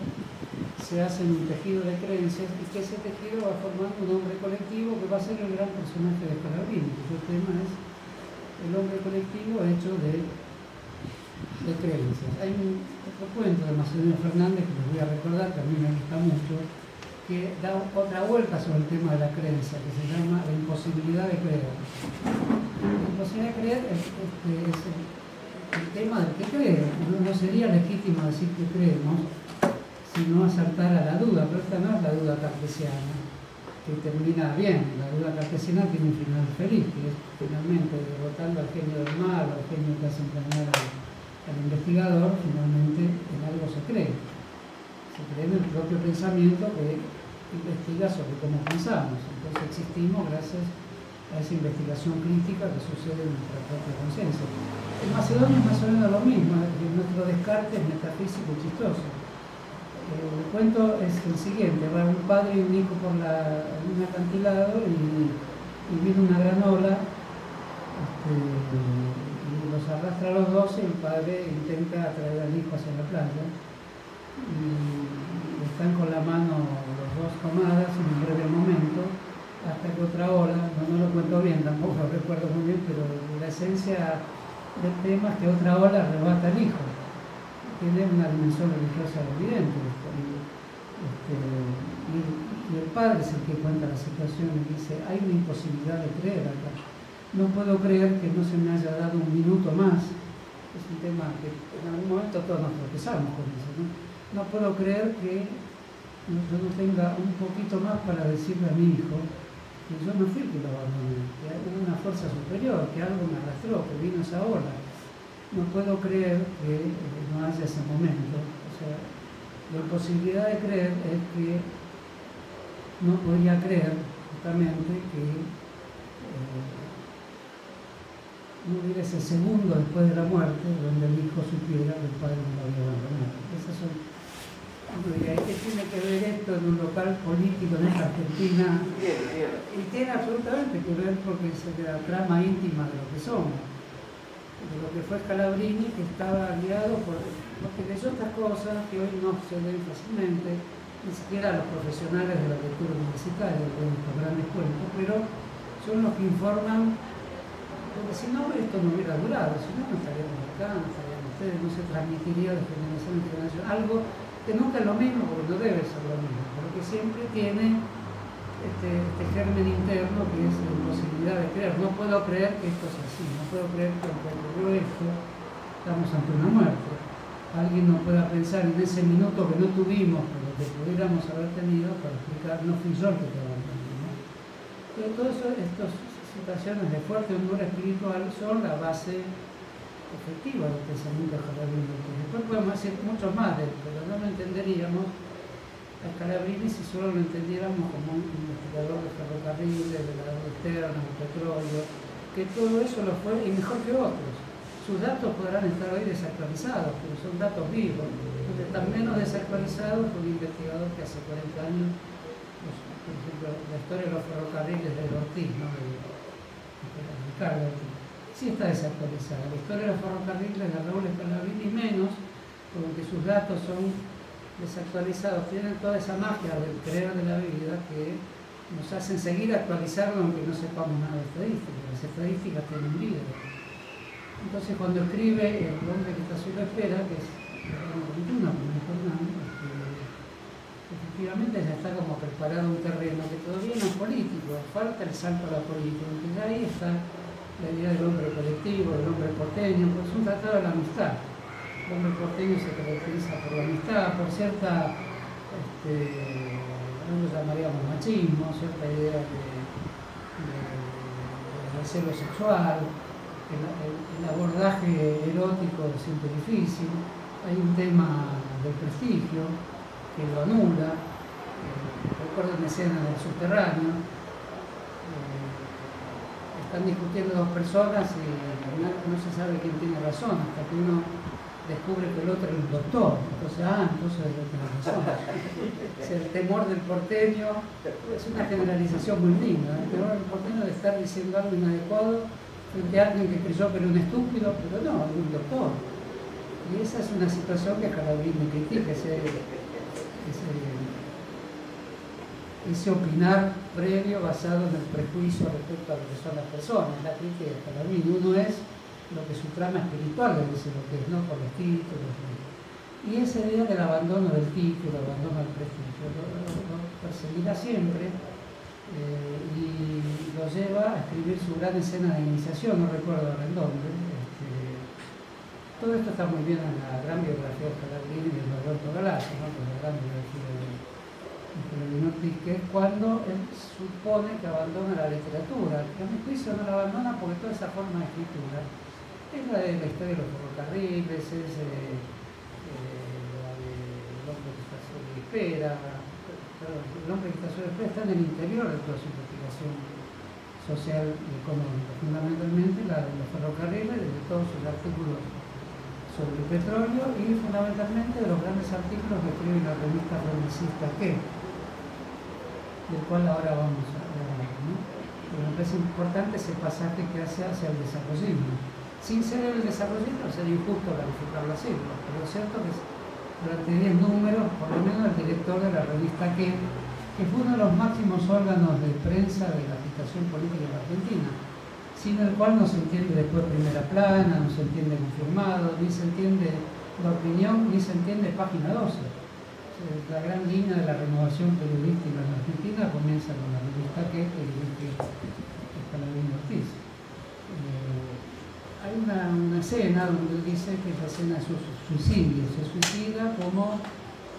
se hacen un tejido de creencias y que ese tejido va formando un hombre colectivo que va a ser el gran personaje de Scalabrini, cuyo tema es el hombre colectivo hecho de creencias. Hay otro cuento de Macedonio Fernández que les voy a recordar, que a mí me gusta mucho, que da otra vuelta sobre el tema de la creencia, que se llama la imposibilidad de creer. La imposibilidad de creer es el tema del que cree. No sería legítimo decir que creemos, sino asaltar a la duda, pero esta no es la duda cartesiana, que termina bien. La duda cartesiana tiene un final feliz, que es finalmente derrotando al genio del mal, al genio que hace engañar al investigador, finalmente en algo se cree. Se cree en el propio pensamiento que investiga sobre cómo pensamos. Entonces existimos gracias a esa investigación crítica que sucede en nuestra propia conciencia. En Macedonio es más o menos lo mismo, nuestro descarte es metafísico y chistoso. El cuento es el siguiente: va un padre y un hijo por un acantilado y viene una gran ola y los arrastra a los dos, y el padre intenta atraer al hijo hacia la playa y están con la mano los dos tomadas en un breve momento, hasta que otra ola, no lo cuento bien, tampoco lo recuerdo muy bien, pero la esencia del tema es que otra ola arrebata al hijo. Tiene una dimensión religiosa evidente esto. Y el padre es el que cuenta la situación y dice: hay una imposibilidad de creer acá. No puedo creer que no se me haya dado un minuto más. Es un tema que en algún momento todos nos tropezamos con eso, ¿no? No puedo creer que yo no tenga un poquito más para decirle a mi hijo que yo no fui que lo abandoné, que hay una fuerza superior, que algo me arrastró, que vino esa ola. No puedo creer que no haya ese momento. O sea, la imposibilidad de creer es que no podría creer justamente que no hubiera ese segundo después de la muerte donde el hijo supiera que el padre no lo había abandonado. Esas son, ¿qué tiene que ver esto en un local político en esta Argentina? Y tiene absolutamente que ver porque es la trama íntima de lo que somos, de lo que fue Scalabrini, que estaba guiado porque leyó estas cosas que hoy no se ven fácilmente, ni siquiera los profesionales de la lectura universitaria, de estos grandes cuentos, pero son los que informan, porque si no esto no hubiera durado, si no estaríamos acá, no estaríamos ustedes, no se transmitiría de generación en generación, algo que nunca es lo mismo, porque no debe ser lo mismo, porque siempre tiene este germen interno que es la imposibilidad de creer. No puedo creer que esto es así, no puedo creer que aunque ocurrió esto, estamos ante una muerte. Alguien no pueda pensar en ese minuto que no tuvimos, pero que pudiéramos haber tenido para explicar, no fui yo el que te abandoné, ¿no? Pero todas estas situaciones de fuerte honor espiritual son la base efectiva del pensamiento de Scalabrini. Después podemos decir mucho más de él, pero no lo entenderíamos a Scalabrini si solo lo entendiéramos como un investigador de ferrocarriles, de la externa, del petróleo, que todo eso lo fue y mejor que otros. Sus datos podrán estar hoy desactualizados, pero son datos vivos. Donde están menos desactualizados por un investigador que hace 40 años, pues, por ejemplo, la historia de los ferrocarriles de Ortiz, ¿no? de Ricardo Ortiz. Sí está desactualizada. La historia de los ferrocarriles de Raúl Scalabrini menos, porque sus datos son desactualizados, tienen toda esa magia del creer de la vida que nos hacen seguir actualizando aunque no sepamos nada de estadística. Las estadísticas tienen vida. Entonces cuando escribe El hombre que está solo espera, que es el año 21, efectivamente ya está como preparado un terreno que todavía no es político, falta el salto a la política, porque ya ahí está la idea del hombre colectivo, del hombre porteño, pues es un tratado de la amistad. El hombre porteño se caracteriza por la amistad, por cierta, no lo llamaríamos machismo, cierta idea de celo sexual. El abordaje erótico es siempre difícil, hay un tema del prestigio que lo anula, recuerdo una escena del subterráneo, están discutiendo dos personas y no se sabe quién tiene razón hasta que uno descubre que el otro es un doctor, entonces el otro tiene razón. El temor del porteño es una generalización muy linda, el temor del porteño de estar diciendo algo inadecuado frente a alguien que creyó que era un estúpido, pero no, es un doctor. Y esa es una situación que Scalabrini critica, ese opinar previo basado en el prejuicio respecto a lo que son las personas. La crítica de Scalabrini, uno es lo que su trama espiritual le dice lo que es, no por los títulos. Y esa idea del abandono del título, abandono del prestigio, lo perseguirá siempre. Y lo lleva a escribir su gran escena de iniciación, no recuerdo ahora el nombre. Todo esto está muy bien en la gran biografía de Scalabrini y de Roberto Galasso, ¿no? Con la gran biografía de Scalabrini Ortiz, que es cuando él supone que abandona la literatura. A mi juicio no la abandona porque toda esa forma de escritura es la de la historia de los ferrocarriles, es la de El hombre que está sobre espera. El hombre que está sobre espera está en el interior de toda su investigación social y económica, fundamentalmente la de los ferrocarriles, de todos sus artículos sobre el petróleo y fundamentalmente de los grandes artículos que escribe la revista progresista ¿Qué? Del cual ahora vamos a hablar, ¿no? Pero me parece importante ese pasaje que hace hacia el desarrollismo. Sin ser el desarrollismo sería injusto calificarlo así, pero es cierto que durante 10 números, por lo menos el director de la revista ¿Qué? Que fue uno de los máximos órganos de prensa de la agitación política en Argentina, sin el cual no se entiende después primera plana, no se entiende confirmado, ni se entiende la opinión, ni se entiende página 12. La gran línea de la renovación periodística en Argentina comienza con la revista ¿Qué? Que dirige Scalabrini Ortiz. Hay una escena donde él dice que es la escena de su suicidio, se suicida como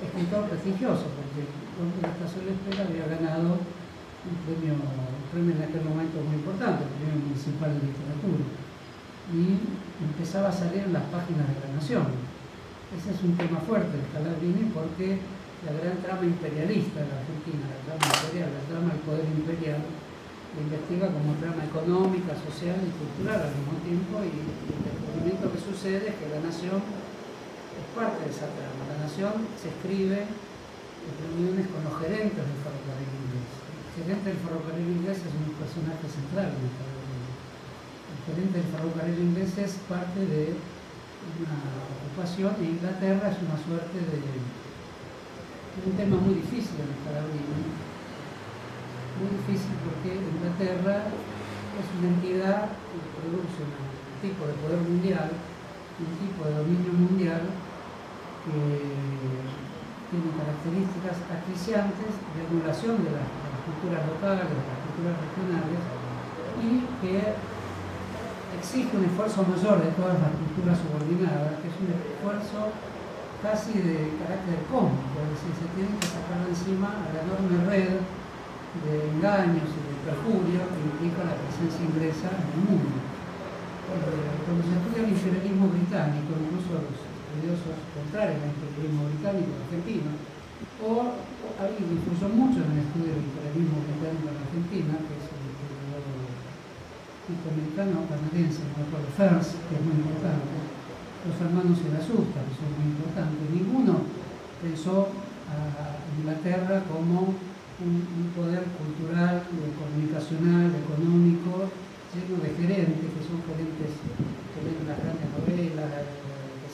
escritor prestigioso, porque El hombre que está sobre espera había ganado un premio en aquel momento muy importante, el premio municipal de literatura, y empezaba a salir en las páginas de La Nación. Ese es un tema fuerte de Scalabrini porque la gran trama imperialista de la Argentina, la trama imperial, la trama del poder imperial, investiga como trama económica, social y cultural al mismo tiempo, y el descubrimiento que sucede es que La Nación es parte de esa trama. La Nación se escribe en reuniones con los gerentes del ferrocarril inglés. El gerente del ferrocarril inglés es un personaje central en esta novela. El gerente del ferrocarril inglés es parte de una ocupación, y Inglaterra es una suerte de un tema muy difícil en esta novela. Muy difícil porque Inglaterra es una entidad que produce un tipo de poder mundial, un tipo de dominio mundial que tiene características asfixiantes de anulación de las culturas locales, de las culturas regionales, y que exige un esfuerzo mayor de todas las culturas subordinadas, que es un esfuerzo casi de carácter cósmico, es decir, se tiene que sacar de encima a la enorme red de engaños y de perjurio que implica la presencia inglesa en el mundo. Cuando se estudia el imperialismo británico, incluso los estudiosos contrarios al imperialismo británico argentino, o alguien que influyó mucho en el estudio del imperialismo británico en Argentina, que es el historiador norteamericano-canadiense, no me acuerdo, First, que es muy importante, los hermanos Irasusta, que son muy importantes. Ninguno pensó a Inglaterra como un poder cultural, comunicacional, económico, lleno de gerentes, que son gerentes que leen las grandes novelas, que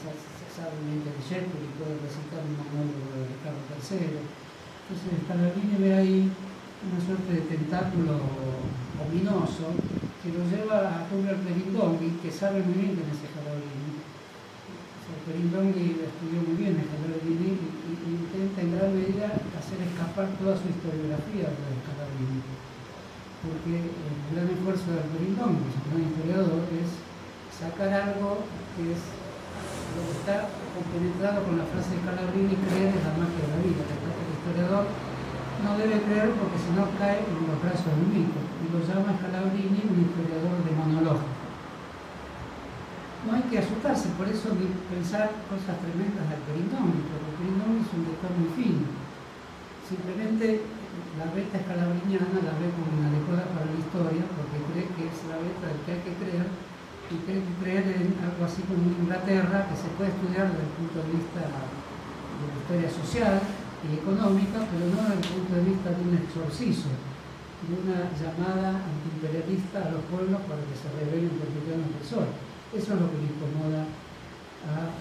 saben muy inteligentes y pueden recitar un monólogo de Carlos III. Entonces, Scalabrini ve ahí una suerte de tentáculo ominoso que lo lleva a Hubert Perindongui, que sabe muy bien quién es Scalabrini. Perindongui estudió muy bien a Scalabrini y intenta en gran medida hacer escapar toda su historiografía de Scalabrini, porque el gran esfuerzo de Perindongui, su gran historiador, es sacar algo que es lo que está compenetrado con la frase de Scalabrini: creer es la magia de la vida. El historiador no debe creer porque si no cae en los brazos del mito, y lo llama Scalabrini un historiador demonológico. No hay que asustarse por eso ni pensar cosas tremendas del Perindongui, porque el Perindongui es un lector muy fino. Simplemente la beta scalabriniana la ve como inadecuada para la historia, porque cree que es la beta del que hay que creer, y cree que creer en algo así como Inglaterra, que se puede estudiar desde el punto de vista de la historia social y económica, pero no desde el punto de vista de un exorciso, de una llamada antiimperialista a los pueblos para que se rebelen contra el opresor. Eso es lo que le incomoda a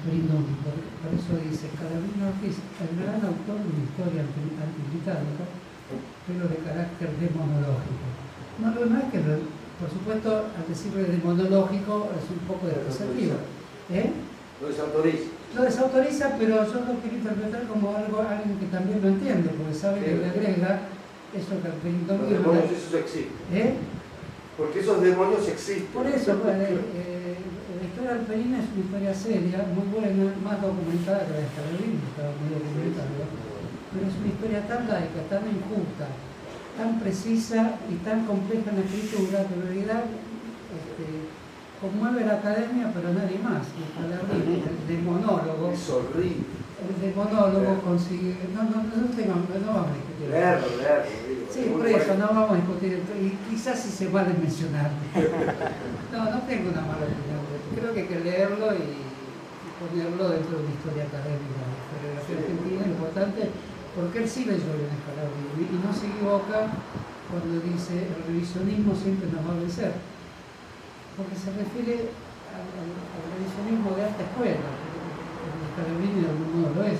Perindongui. Por eso dice: Scalabrini es el gran autor de una historia antibritánica, pero de carácter demonológico. No es que, por supuesto, al decirle demonológico es un poco despreciativo. Lo desautoriza. Lo desautoriza, pero yo lo quiero interpretar como alguien que también lo entiende, porque sabe que le agrega eso que al Perindongui. Los demonios, eso existe. Porque esos demonios existen. Por eso, la historia del Perín es una historia seria, muy buena, más documentada que la de Scalabrini, estaba muy documentada, pero es una historia tan laica, tan injusta, tan precisa y tan compleja en la escritura, que en realidad conmueve la academia, pero nadie más. Y Scalabrini, el demonólogo, es horrible. El demonólogo consigue. No vamos a discutir. Leerlo. Sí, por eso no vamos a discutir. Y quizás sí se vale mencionar. No tengo una mala opinión. Creo que hay que leerlo y ponerlo dentro de una historia académica. La historiografía argentina es importante porque él sí leyó en Scalabrini y no se equivoca cuando dice: el revisionismo siempre nos va a vencer. Porque se refiere al revisionismo de alta escuela. Scalabrini de algún modo lo es.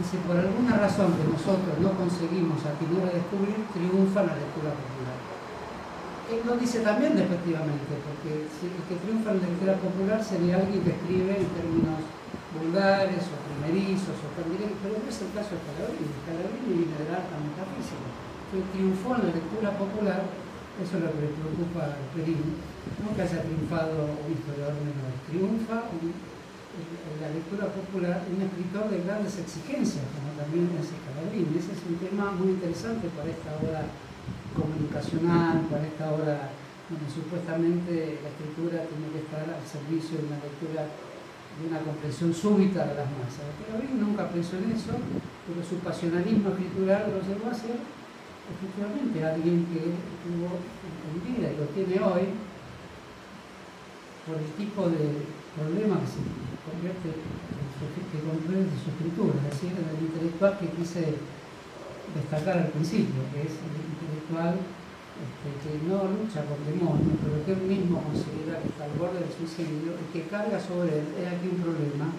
Si por alguna razón que nosotros no conseguimos atinar a descubrir, triunfa la lectura popular. Él lo dice también despectivamente, porque el que triunfa en la lectura popular sería alguien que escribe en términos vulgares o primerizos o tan directos, pero no es el caso de Scalabrini. Scalabrini viene de la alta metafísica, que triunfó en la lectura popular. Eso es lo que le preocupa a Perín, no que haya triunfado un historiador menor, triunfa en la lectura popular un escritor de grandes exigencias, como también es Scalabrini. Ese es un tema muy interesante para esta obra comunicacional, para esta obra donde supuestamente la escritura tiene que estar al servicio de una lectura, de una comprensión súbita de las masas. Scalabrini nunca pensó en eso, pero su pasionalismo escritural lo llevó a hacer efectivamente alguien que tuvo en vida y lo tiene hoy, por el tipo de problema que se convierte que comprende su escritura, es decir, en el intelectual que quise destacar al principio, que es el intelectual que no lucha con demonios, pero que él mismo considera que está al borde del suicidio y que carga sobre él, es aquí un problema,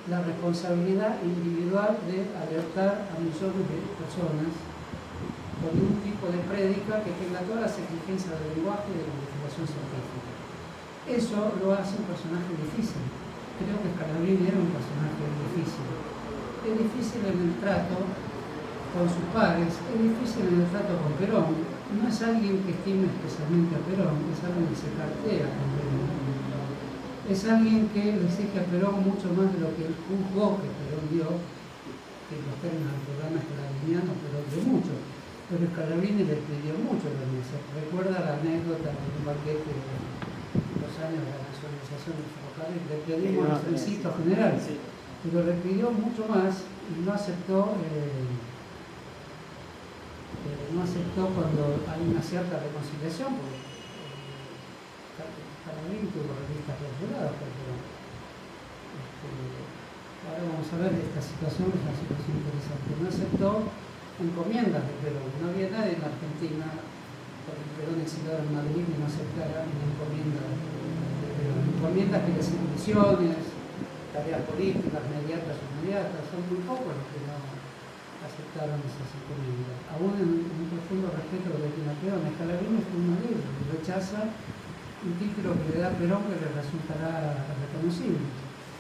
la responsabilidad individual de alertar a millones de personas con un tipo de prédica que tenga todas las exigencias del lenguaje y de la investigación científica. Eso lo hace un personaje difícil. Creo que Scalabrini era un personaje difícil. Es difícil en el trato con sus pares, es difícil en el trato con Perón. No es alguien que estime especialmente a Perón, es alguien que se cartea con Perón. Es alguien que le exige a Perón mucho más de lo que él juzgó que Perón dio, que los términos del programa escalabiniano, Perón dio mucho. Pero Scalabrini le pidió mucho a la mesa. Recuerda la anécdota de un banquete de los años de la nacionalización del ferrocarril, le pedimos el felicito general, pero le pidió mucho más y no aceptó cuando hay una cierta reconciliación, porque Scalabrini tuvo revistas clausuradas por Perón. Ahora vamos a ver esta situación, es una situación interesante. No aceptó encomiendas de Perón, no había nadie en la Argentina, porque Perón exiliado en Madrid y no aceptara una encomienda de Perón. Encomiendas que le hacían misiones, tareas políticas, mediatas o inmediatas, son muy pocos los que no aceptaron esas encomiendas. Aún en un profundo respeto que le tiene a Perón, Scalabrini fue uno de ellos, y rechaza un título que le da a Perón que le resultará reconocible,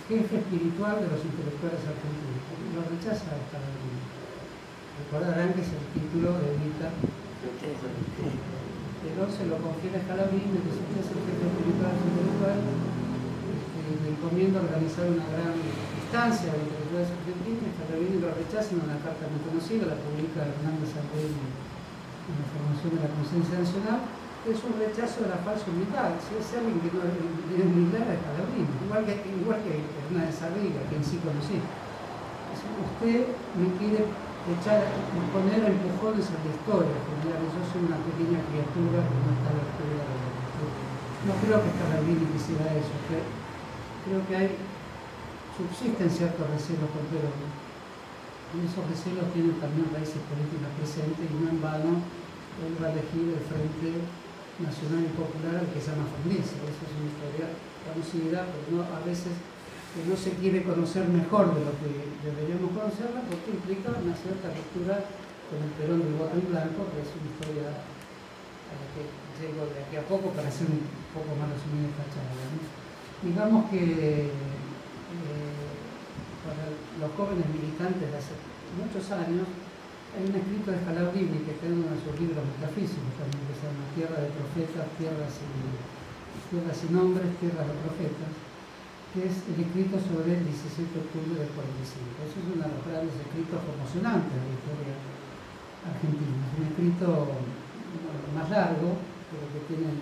jefe espiritual de los intelectuales argentinos. Lo rechaza Scalabrini. Recordarán que es el título de Evita. Perón se lo confiere a Scalabrini, que si usted es el jefe espiritual de los intelectuales, le encomienda organizar una gran instancia de intelectuales argentinos. Scalabrini lo rechaza en una carta muy conocida, la publica Hernández Sardén en la formación de la conciencia nacional. Es un rechazo de la falsa humildad. Si es alguien que no tiene humildad, es Scalabrini, igual que Hernández Sardén, a quien sí conocí. Usted me quiere poner empujones en la historia, general. Yo soy una pequeña criatura que no está a la altura de la lectura. No creo que Scalabrini quisiera eso. Creo que subsisten ciertos recelos con Perón. Y esos recelos tienen también raíces políticas presentes y no en vano él va a elegir el Frente Nacional y Popular al que se llama Fabrizio. Esa es una historia conocida, pero a veces que no se quiere conocer mejor de lo que deberíamos conocerla, porque implica una cierta ruptura con el Perón del voto en blanco, que es una historia a la que llego de aquí a poco para hacer un poco más resumida esta charla, ¿no? Digamos que para los jóvenes militantes de hace muchos años hay un escrito de Scalabrini que está en uno de sus libros metafísicos también, que se llama Tierra de Profetas, Tierras sin Nombres, Tierras de Profetas, que es el escrito sobre el 17 de octubre del 45. Eso es uno de los grandes escritos conmocionantes de la historia argentina. Es un escrito más largo, pero que tiene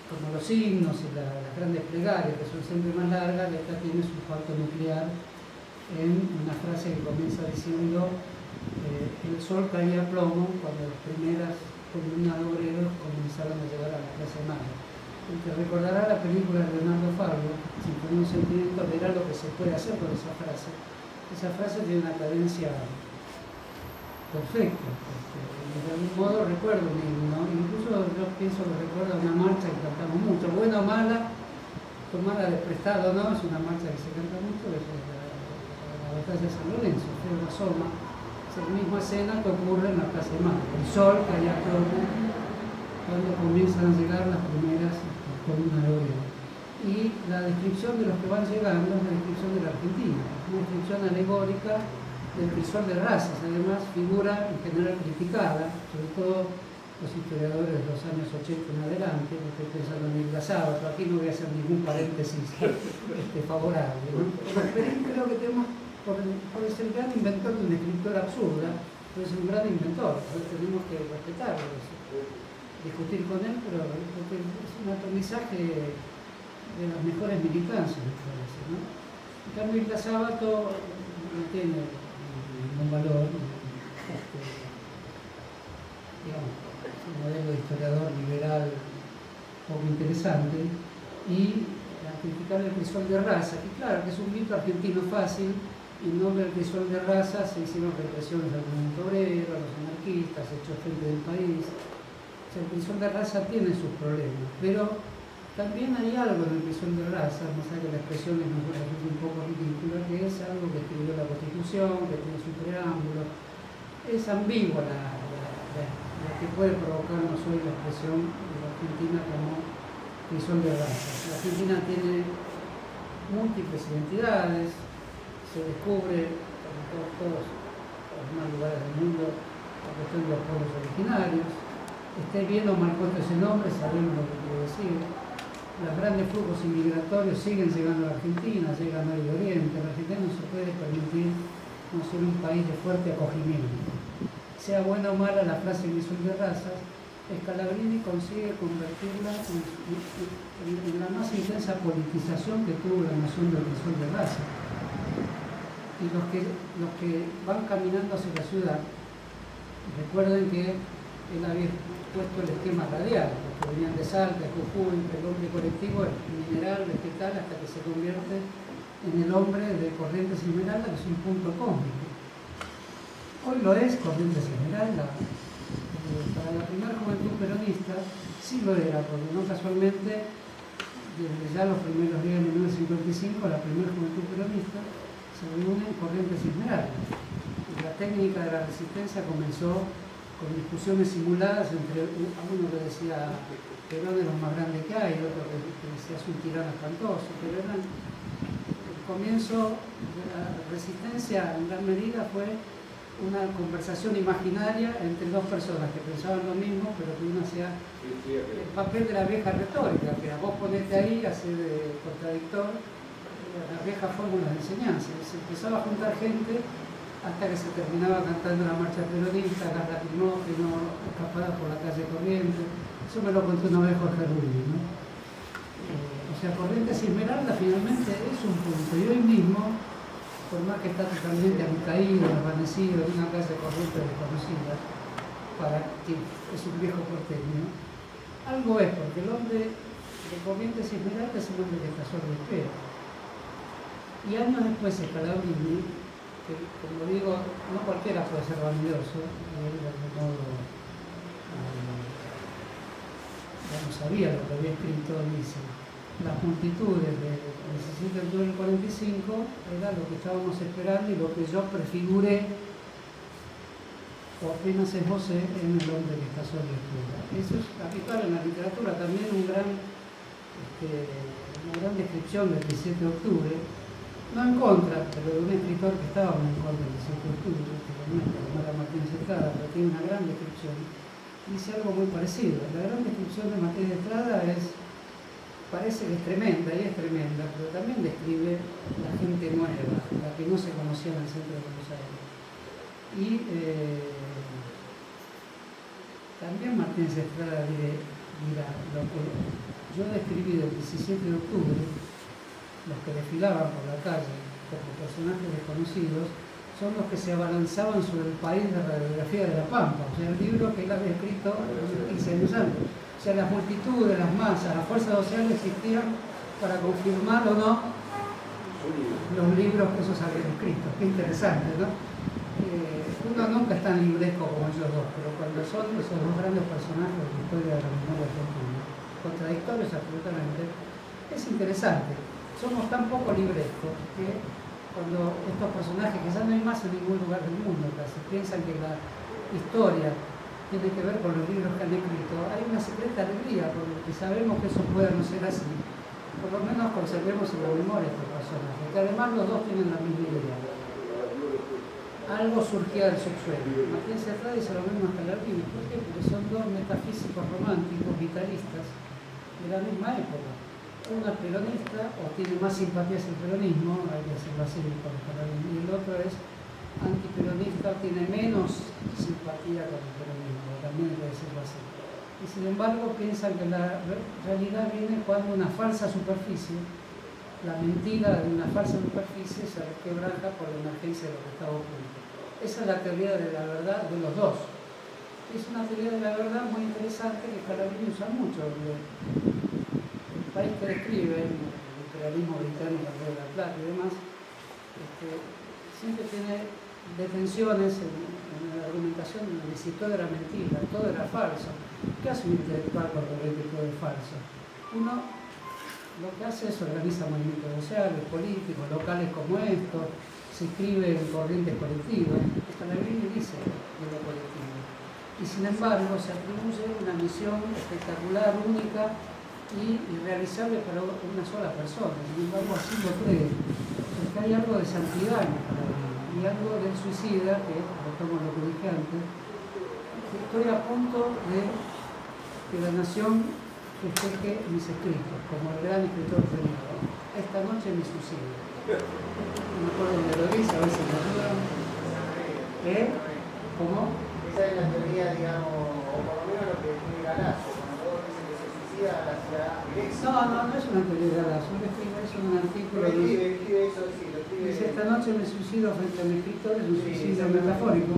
como los signos y las grandes plegarias, que son siempre más largas. Esta tiene su pacto nuclear en una frase que comienza diciendo el sol caía a plomo cuando las primeras columnas de obreros comenzaron a llegar a la clase mala. El que recordará la película de Leonardo Fabio, sin poner un sentimiento, verá lo que se puede hacer con esa frase. Esa frase tiene una cadencia perfecta. De algún modo recuerdo un himno, incluso yo pienso que recuerdo una marcha que cantamos mucho, buena o mala, tomada de prestado o no, es una marcha que se canta mucho, es la batalla de San Lorenzo, Feo asoma, es la misma escena que ocurre en la Plaza de Mayo. El sol caía a plomo cuando comienzan a llegar las primeras columnas de obreros. Y la descripción de los que van llegando es la descripción de la Argentina, una descripción alegórica del crisol de razas. Además, figura en general criticada, sobre todo los historiadores de los años 80 en adelante. Estoy pensando en Isla Sábato, aquí no voy a hacer ningún paréntesis favorable, ¿no? Pero creo que tenemos, por ser el gran inventor de una escritura absurda, pero es un gran inventor, tenemos que respetarlo, discutir con él, pero porque es un aprendizaje de las mejores militancias, me parece, ¿no? En cambio, Isla Sábato no tiene ningún valor. digamos, un modelo de historiador liberal poco interesante, y a criticar el crisol de raza, que claro, que es un mito argentino fácil, y en nombre del crisol de raza se hicieron represiones al movimiento obrero, a los anarquistas, se echó gente del país. O sea, el crisol de raza tiene sus problemas, pero también hay algo en el crisol de raza, más allá que la expresión es un poco ridícula, que es algo que escribió la Constitución, que tiene su preámbulo. Es ambigua la que puede provocarnos hoy la expresión de la Argentina como crisol de raza. La Argentina tiene múltiples identidades, se descubre, como todos los demás lugares del mundo, la cuestión de los pueblos originarios. Esté bien o mal puesto ese nombre, sabemos lo que quiere decir. Los grandes flujos inmigratorios siguen llegando a la Argentina, llegan al Medio Oriente. La Argentina no se puede permitir no ser un país de fuerte acogimiento. Sea buena o mala la frase crisol de razas, Scalabrini consigue convertirla en la más intensa politización que tuvo la noción del crisol de raza. Y los que van caminando hacia la ciudad, recuerden que él había puesto el esquema radial, los que venían de Salta, Jujuy, el hombre colectivo, el mineral, vegetal, hasta que se convierte en el hombre de Corrientes y Esmeralda, que es un punto cósmico. Hoy lo es Corrientes y Esmeralda. Para la primera juventud peronista sí lo era, porque no casualmente, desde ya los primeros días de 1955, la primera juventud peronista se reúne en Corrientes y Esmeralda. Y la técnica de la resistencia comenzó con discusiones simuladas entre uno que decía Perón es lo más grande que hay, otro que decía es un tirano espantoso, pero el comienzo de la resistencia en gran medida fue una conversación imaginaria entre dos personas que pensaban lo mismo, pero que uno hacía el papel de la vieja retórica, que a vos ponete ahí, hace de contradictor, las viejas fórmulas de enseñanza. Se empezaba a juntar gente hasta que se terminaba cantando la marcha peronista, gas lacrimógeno, escapada por la calle Corrientes. Eso me lo contó una vez Jorge Rubio, ¿no? O sea, Corrientes y Esmeralda finalmente es un punto. Y hoy mismo, por más que está totalmente caído, desvanecido, en una calle corriente desconocida, para que es un viejo porteño, algo es, porque el hombre de Corrientes y Esmeralda es el hombre que está sobre el pelo. Y años después Scalabrini, que como digo, no cualquiera puede ser vanidoso, y él de algún modo ya no sabía lo que había escrito, dice: las multitudes del 17 de octubre del 45 era lo que estábamos esperando y lo que yo prefiguré o apenas esbocé en el hombre que está sobre la tierra. Eso es capital en la literatura, también una gran descripción del 17 de octubre, no en contra, pero de un escritor que estaba en contra del 17 de octubre, que no era Martínez Estrada, pero tiene una gran descripción. Dice algo muy parecido. La gran descripción de Martínez Estrada parece que es tremenda, y es tremenda, pero también describe la gente nueva, la que no se conocía en el centro de Buenos Aires. Y también Martínez Estrada dirá, lo que yo describí del 17 de octubre, los que desfilaban por la calle como personajes desconocidos, son los que se abalanzaban sobre el país de radiografía de la Pampa, o sea, el libro que él había escrito 15 años antes. O sea, las multitudes, las masas, las fuerzas sociales existían para confirmar o no los libros que esos habían escrito. Qué interesante, ¿no? Uno nunca es tan libresco como ellos dos, pero cuando son esos dos grandes personajes de la historia de la memoria argentina, contradictorios absolutamente, es interesante. Somos tan poco librescos que cuando estos personajes, que ya no hay más en ningún lugar del mundo, casi piensan que la historia tiene que ver con los libros que han escrito, hay una secreta alegría, porque sabemos que eso puede no ser así. Por lo menos conservemos en la memoria estos personajes, que además los dos tienen la misma idea. Algo surgía del subsuelo. Martínez Estrada dice lo mismo que Scalabrini. ¿Por qué? Porque son dos metafísicos románticos, vitalistas, de la misma época. Uno es peronista, o tiene más simpatías el peronismo, hay que hacerlo así con Scalabrini, y el otro es antiperonista, o tiene menos simpatía con el peronismo, también hay que decirlo así. Y sin embargo piensan que la realidad viene cuando una falsa superficie, la mentira de una falsa superficie se resquebraja por la emergencia de lo que estaba oculto. Esa es la teoría de la verdad de los dos. Es una teoría de la verdad muy interesante que Scalabrini usa mucho. El país que describe, el imperialismo británico, el Río de la Plata y demás, siempre tiene detenciones en la argumentación donde dice todo era mentira, todo era falso. ¿Qué hace un intelectual cuando ve que todo es falso? Uno lo que hace es organiza movimientos sociales, políticos, locales como estos, se inscribe en corrientes colectivas. Scalabrini dice de lo colectivo. Y sin embargo se atribuye una misión espectacular, única y irrealizable para una sola persona. Sin embargo así lo cree. Porque hay algo de santidad en Scalabrini y algo del suicida, que retomo lo que dije antes, que estoy a punto de que la nación festeje mis escritos, como el gran escritor Fernando. Esta noche me suicido. No me acuerdo dónde lo dice, a veces me ayudan. ¿Cómo? Esa es la teoría, digamos, o por lo menos lo que tiene Galasso, cuando todos dicen que se suicida hacia Grecia. No es una teoría de Galasso, yo escribo eso en un artículo. Escribe eso, sí, lo escribe. Dice, esta noche me suicido frente a mi escritor, es un suicidio metafórico,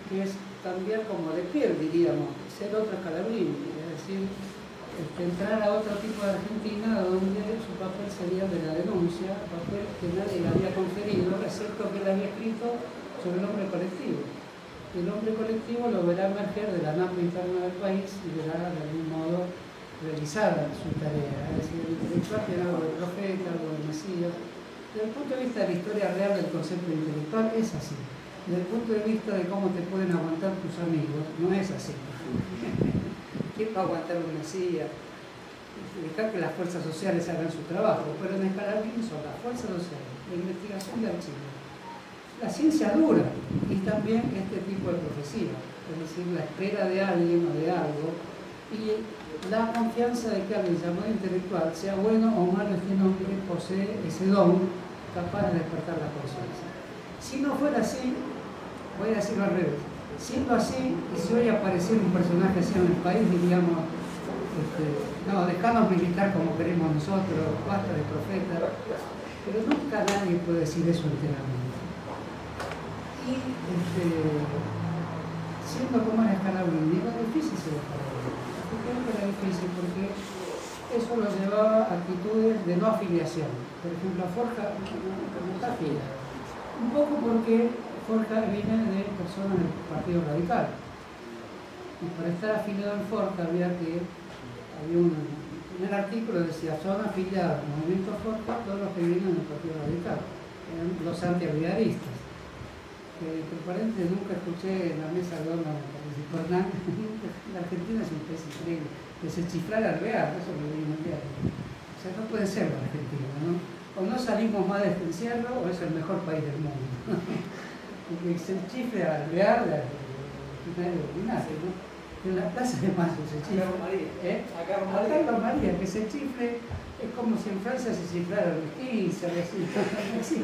que es cambiar como de piel, diríamos, ser otro Scalabrini, es decir, entrar a otro tipo de Argentina donde su papel sería de la denuncia, papel que nadie le había conferido, excepto que él había escrito sobre el hombre colectivo. El hombre colectivo lo verá emerger de la napa interna del país y verá de algún modo realizada su tarea. Es decir, el intelectual tiene algo de profeta, algo de mesías. Desde el punto de vista de la historia real del concepto intelectual es así. Desde el punto de vista de cómo te pueden aguantar tus amigos, no es así. ¿Quién va a aguantar un mesías? Dejar que las fuerzas sociales hagan su trabajo, pero en Scalabrini son las fuerzas sociales, la investigación de archivos, la ciencia dura y también este tipo de profecía, es decir, la espera de alguien o de algo y la confianza de que alguien llamado intelectual, sea bueno o malo este nombre, posee ese don capaz de despertar la conciencia. Si no fuera así, voy a decirlo al revés, siendo así, y si hoy apareciera un personaje así en el país, diríamos, no, dejarnos militar como queremos nosotros, basta de profeta, pero nunca nadie puede decir eso enteramente. Y siendo como era Scalabrini, era difícil ser Scalabrini. ¿Por qué era difícil? Porque eso lo llevaba a actitudes de no afiliación. Por ejemplo, a Forja no está afiliado. Un poco porque Forja viene de personas del Partido Radical. Y para estar afiliado en Forja había un primer artículo decía, son afiliados al movimiento Forja todos los que vienen del Partido Radical, eran los antiaviaristas. Por paréntesis, nunca escuché en la mesa de Donald participar nada. La Argentina es un país increíble. Deschifrar al real, eso lo digo en el diario. O sea, no puede ser la Argentina, ¿no? O no salimos más de este encierro o es el mejor país del mundo. Porque se chifre al real, es ordinario, ¿no? En la Plaza de Mayo se chifra. A Carlos María, que se chifre es como si en Francia se chifrara Urquiza, así.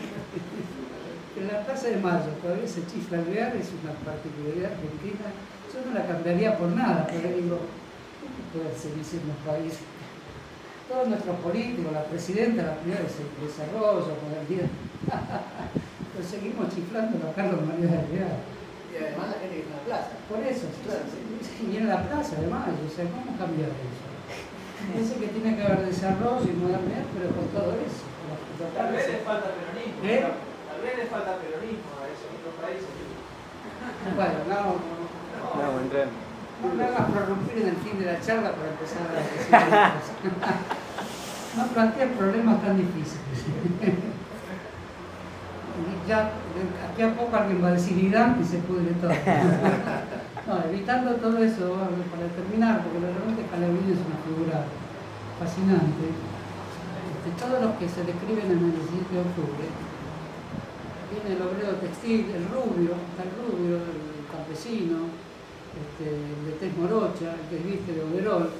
En la Plaza de Mayo todavía se chifra el real, es una particularidad argentina. Yo no la cambiaría por nada, pero digo, ¿cómo puede seguir siendo un país? Todos nuestros políticos, la presidenta, la primera de desarrollo, con el día. Pero seguimos chiflando a Carlos María del Real. Y además la gente que está en la plaza. Por eso, claro, y en la Plaza de Mayo, o sea, ¿cómo cambiar eso? Parece que tiene que haber desarrollo y modernidad, pero con todo eso. Tal vez les falta peronismo. Tal vez les falta peronismo a esos otros países. Bueno, no me hagas prorrumpir en el fin de la charla para empezar a decir cosas. No plantees problemas tan difíciles. Y ya, aquí a poco alguien va a decir Irán y se pudre todo. No, evitando todo eso, para terminar, porque realmente Scalabrini es una figura fascinante. Todos los que se describen en el 17 de octubre, viene el obrero textil, el rubio, el campesino, el de tez morocha, el que viste de overol,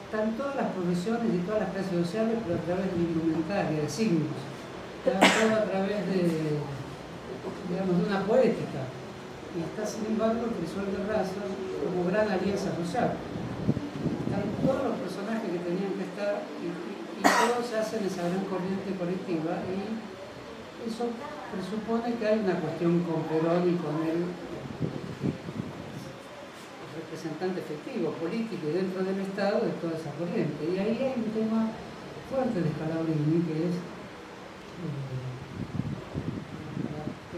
están todas las profesiones y todas las clases sociales, pero a través de la indumentaria, de signos, todo a través de, digamos, de una poética. Y está, sin embargo, el Crisol de Razas como gran alianza social. Están todos los personajes que tenían que estar y todos hacen esa gran corriente colectiva y eso presupone que hay una cuestión con Perón y con él representante efectivo, político y dentro del Estado de toda esa corriente. Y ahí hay un tema fuerte de Scalabrini que es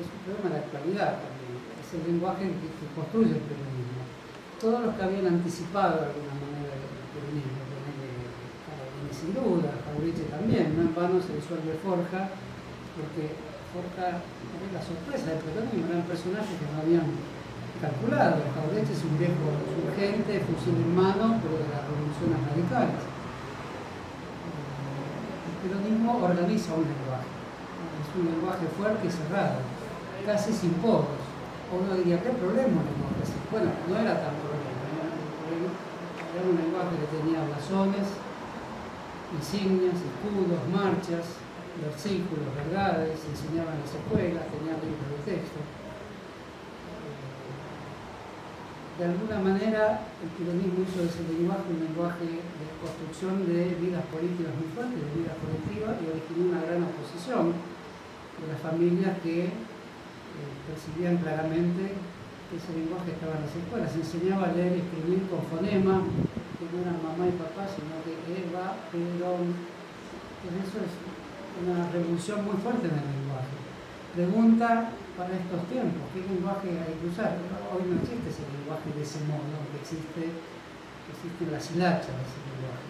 un problema de la actualidad también, es el lenguaje que construye el peronismo. Todos los que habían anticipado de alguna manera el peronismo, Scalabrini sin duda, Jauretche también, no en vano se disuelve Forja, porque Forja era la sorpresa del peronismo, eran personajes que no habían calculado. Jauretche es un viejo surgente, fusil en mano, pero de las revoluciones radicales. El peronismo organiza un lenguaje, es un lenguaje fuerte y cerrado, casi sin poros. Uno diría, ¿qué problema un lenguaje así? Bueno, no era tan problema, era un lenguaje que tenía blasones, insignias, escudos, marchas, versículos, verdades, se enseñaban en las escuelas, tenían libros de texto. De alguna manera, el peronismo hizo de ese lenguaje un lenguaje de construcción de vidas políticas muy fuertes, de vidas colectivas, y originó una gran oposición de las familias que percibían claramente que ese lenguaje estaba en las escuelas. Se enseñaba a leer y escribir con fonema, que no eran mamá y papá, sino que Eva, Perón. Entonces eso es una revolución muy fuerte en el lenguaje. Pregunta para estos tiempos, ¿qué lenguaje hay que usar? Hoy no existe ese lenguaje de ese modo, que existe las hilachas de ese lenguaje,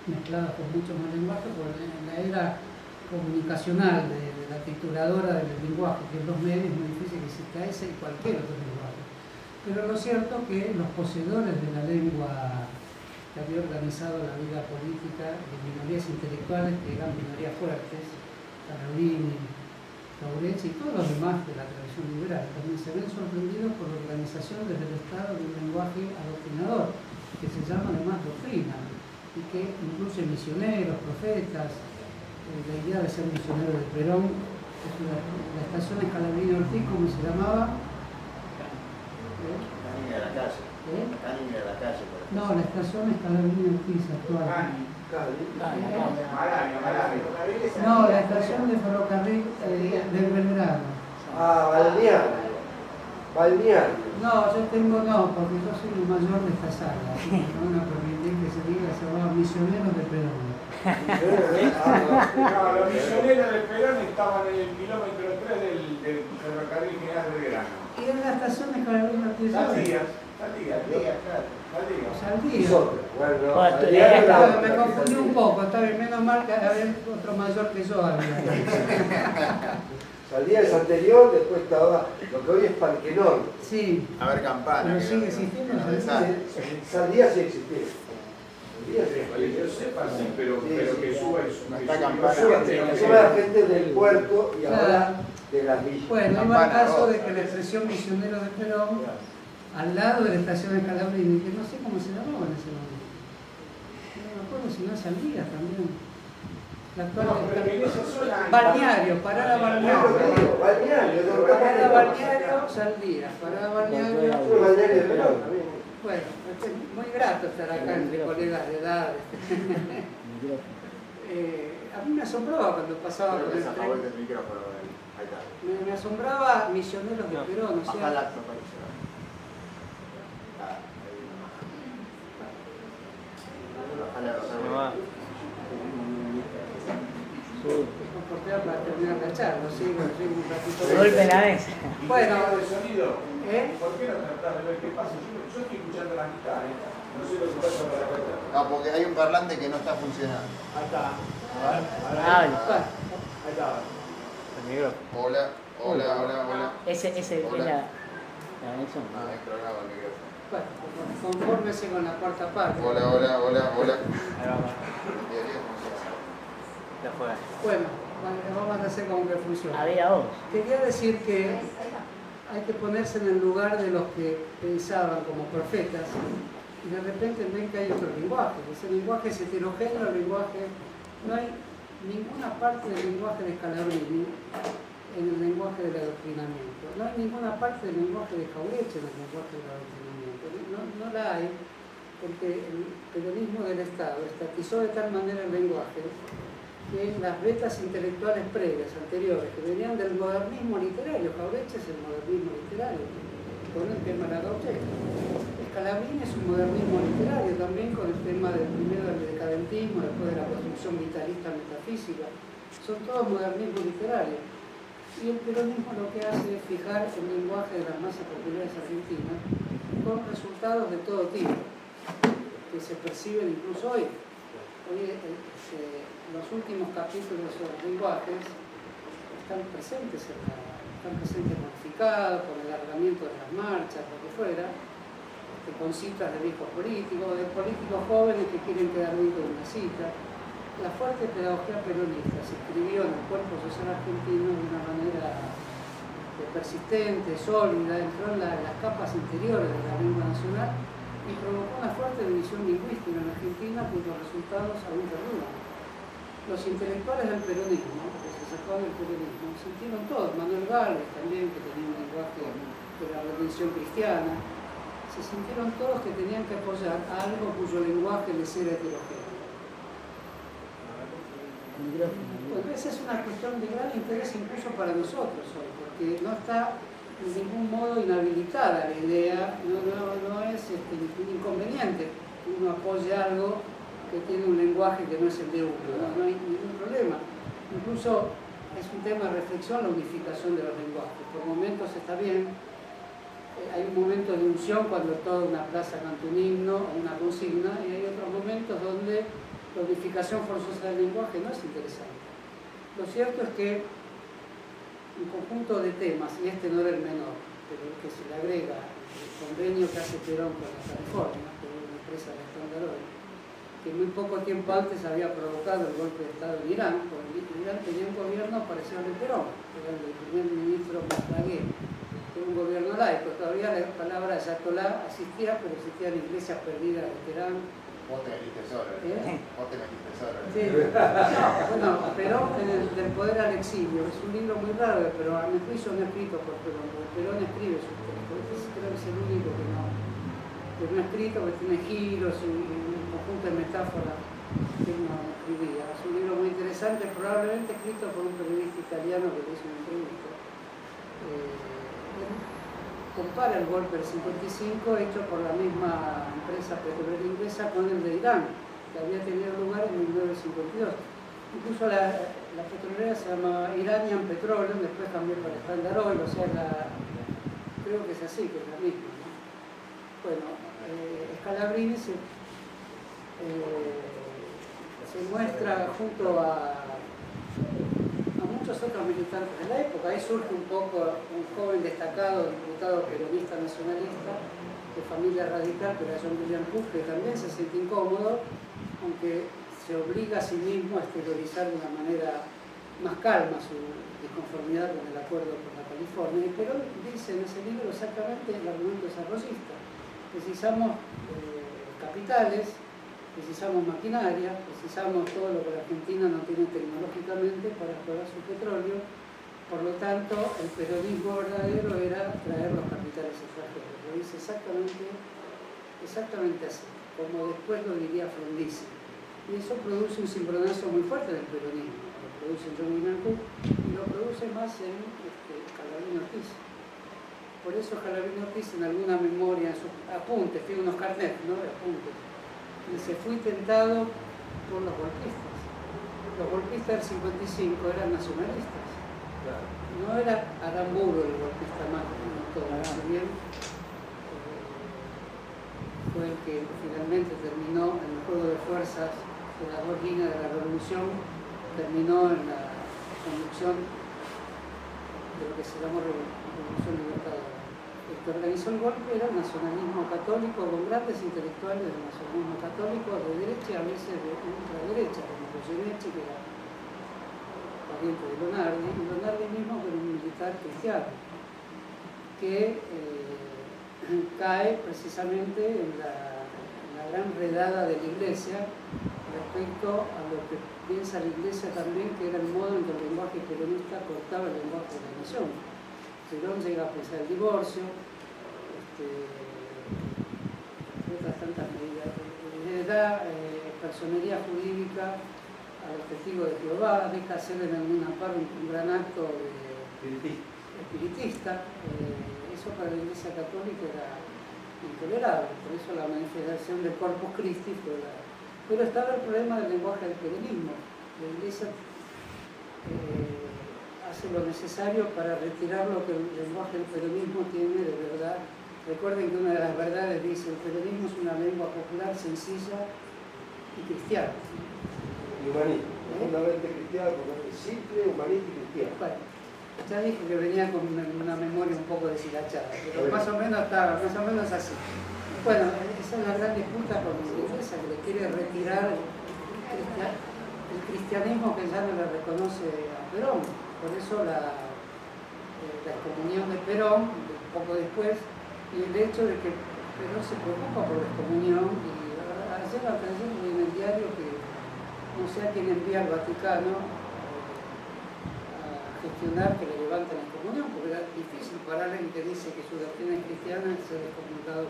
mezcladas con muchos más lenguajes, porque en la era comunicacional de la trituradora del lenguaje, que es los medios, es muy difícil que exista ese y cualquier otro lenguaje. Pero lo cierto es que los poseedores de la lengua que había organizado la vida política de minorías intelectuales, que eran minorías fuertes, Scalabrini, Jauretche y todos los demás de la tradición liberal, también se ven sorprendidos por la organización desde el Estado de un lenguaje adoctrinador, que se llama además doctrina, y que incluye misioneros, profetas. La idea de ser misionero de Perón, la estación Scalabrini Ortiz, ¿cómo se llamaba? Canini de la calle. Canini de la calle. No, la estación Scalabrini Ortiz actual. No, la estación de ferrocarril del Belgrano. Ah, balneario. No, yo tengo porque yo soy el mayor de esta sala. No una permitir que se diga, se llamaba Misioneros de Perón. No, los misioneros de Perón estaban en el kilómetro 3 del ferrocarril General Belgrano. Y en la estación de Scalabrini Ortiz. Saldías. Bueno, me confundí un poco, está bien, menos mal que había otro mayor que yo había. Saldía es anterior, después estaba lo que hoy es Parque Norte. Sí. A ver, campana. Pero sigue existiendo. Saldía sí existía. Que yo sepa, sí, pero que suba eso. No está campana. Suba la gente del puerto y ahora de las villas. Bueno, iba el caso de que la expresión misionero de Perón, al lado de la estación de Scalabrini, que no sé cómo se llamaba en ese momento. No me acuerdo si no Saldías también. La actual balneario, parada balneario. Parada balneario, Saldías. Parada balneario. Bueno, es muy grato estar acá entre colegas de edad. A mí me asombraba cuando pasaba por el tren. Me asombraba misioneros de Perón, o sea. Para terminar la charla, sigo un ratito. Golpe la mesa. Bueno, de sonido. ¿eh? ¿Por qué no tratás de ver qué pasa? Yo estoy escuchando la mitad, no sé lo que pasa para la mitad. No, porque hay un parlante que no está funcionando. Ahí está. Ahí está. El micrófono. Hola. Ese es Hola. la Nelson. Ah, es programa el micrófono. Bueno, confórmese con la cuarta parte. Hola. Ahí vamos. Debería funcionar. Ya fue. Bueno, vamos a hacer como que funciona. Había vos. Quería decir que hay que ponerse en el lugar de los que pensaban como profetas y de repente ven que hay otro lenguaje. Ese lenguaje es heterogéneo, no hay ninguna parte del lenguaje de Scalabrini en el lenguaje del adoctrinamiento. No hay ninguna parte del lenguaje de Jauretche en el lenguaje del adoctrinamiento. No la hay porque el peronismo del Estado estatizó de tal manera el lenguaje que las vetas intelectuales previas, anteriores, que venían del modernismo literario, Jauretche es el modernismo literario, con el tema de la Gauchesca. Scalabrini es un modernismo literario también, con el tema del primero del decadentismo, después de la construcción vitalista metafísica. Son todos modernismos literarios. Y el peronismo lo que hace es fijar el lenguaje de las masas populares argentinas con resultados de todo tipo, que se perciben incluso hoy. Hoy los últimos capítulos sobre los lenguajes están presentes modificados por el alargamiento de las marchas, lo que fuera, con citas de viejos políticos, de políticos jóvenes que quieren quedar bien con una cita. La fuerte pedagogía peronista se escribió en el cuerpo social argentino de una manera persistente, sólida, entró en las capas interiores de la lengua nacional y provocó una fuerte división lingüística en Argentina cuyos resultados aún perduran. Los intelectuales del peronismo, que se sacaron del peronismo, sintieron todos, Manuel Gálvez también, que tenía un lenguaje de la redención cristiana, se sintieron todos que tenían que apoyar a algo cuyo lenguaje les era heterogéneo. Pues esa es una cuestión de gran interés incluso para nosotros hoy, porque no está de ningún modo inhabilitada la idea, no es un inconveniente que uno apoye algo que tiene un lenguaje que no es el de uno, no hay ningún problema. Incluso es un tema de reflexión la unificación de los lenguajes. Por momentos está bien, hay un momento de unción cuando toda una plaza canta un himno o una consigna, y hay otros momentos donde la unificación forzosa del lenguaje no es interesante. Lo cierto es que un conjunto de temas, y este no era el menor, pero el que se le agrega el convenio que hace Perón con la California, que es una empresa de Standard Oil, que muy poco tiempo antes había provocado el golpe de Estado en Irán, porque Irán tenía un gobierno parecido al de Perón, que era el del primer ministro Maslagué, que era un gobierno laico. Todavía la palabra ayatolá existía, pero existían iglesias perdidas de Teherán. Vos te metiste solo, vos te metiste solo. Sí. Bueno, Perón del poder al exilio, es un libro muy raro, pero a mi juicio no escrito por Perón, porque Perón escribe sus textos. Este creo que es el único que no ha escrito, que tiene giros y un conjunto de metáforas que no escribía. Es un libro muy interesante, probablemente escrito por un periodista italiano que le hizo una entrevista. Compara el golpe del 55 hecho por la misma empresa petrolera inglesa con el de Irán, que había tenido lugar en 1952. Incluso la petrolera se llamaba Iranian Petroleum, después cambió para Standard Oil, o sea, creo que es así, que es la misma, ¿no? Bueno, Scalabrini se muestra junto a muchos otros militantes de la época. Ahí surge un poco un joven destacado, diputado peronista nacionalista, de familia radical, pero era John William Cook, que también se siente incómodo, aunque se obliga a sí mismo a exteriorizar de una manera más calma su disconformidad con el acuerdo con la California. Y Perón dice en ese libro exactamente el argumento desarrollista. Precisamos capitales, precisamos maquinaria, precisamos todo lo que la Argentina no tiene tecnológicamente para explorar su petróleo. Por lo tanto, el peronismo verdadero era traer los capitales extranjeros. Lo dice exactamente así, como después lo diría Frondizi. Y eso produce un cimbronazo muy fuerte del peronismo. Lo produce John William Cook y lo produce más en Scalabrini Ortiz. Por eso Scalabrini Ortiz en alguna memoria, en sus apuntes, tiene unos carnets, ¿no?, de apuntes. Dice, fui tentado por los golpistas. Los golpistas del 55 eran nacionalistas. No era Aramburu el golpista más, no todo, si bien fue el que finalmente terminó en el juego de fuerzas de las dos líneas de la revolución, terminó en la conducción de lo que se llamó Revolución Libertadora. El que organizó el golpe era el nacionalismo católico, con grandes intelectuales del nacionalismo católico, de derecha y a veces de ultraderecha, como Goyeneche, que era pariente de Lonardi, y Lonardi mismo que era un militar cristiano, que cae precisamente en la gran redada de la Iglesia respecto a lo que piensa la Iglesia también, que era el modo en que el lenguaje peronista cortaba el lenguaje de la nación. Perón llega a pensar el divorcio, otras tantas medidas. Le da personería jurídica a los testigos de Jehová, deja hacer en alguna parte un gran acto espiritista. Eso para la Iglesia Católica era intolerable. Por eso la manifestación del Corpus Christi fue la... Pero estaba el problema del lenguaje del peronismo. La Iglesia hace lo necesario para retirar lo que el lenguaje del peronismo tiene de verdad. Recuerden que una de las verdades dice: el peronismo es una lengua popular, sencilla y cristiana. Y humanista, profundamente cristiano, porque es simple, humanista y cristiano. Bueno, ya dije que venía con una memoria un poco deshilachada, pero más o menos así. Bueno, esa es la gran disputa con la Iglesia, que le quiere retirar el cristianismo que ya no le reconoce a Perón. Por eso la excomunión de Perón, poco después, y el hecho de que Perón se preocupa por la excomunión, y ayer leí en el diario que no sé a quién envía al Vaticano a gestionar que le levanten la excomunión, porque era difícil para alguien que dice que su doctrina es cristiana ser excomulgado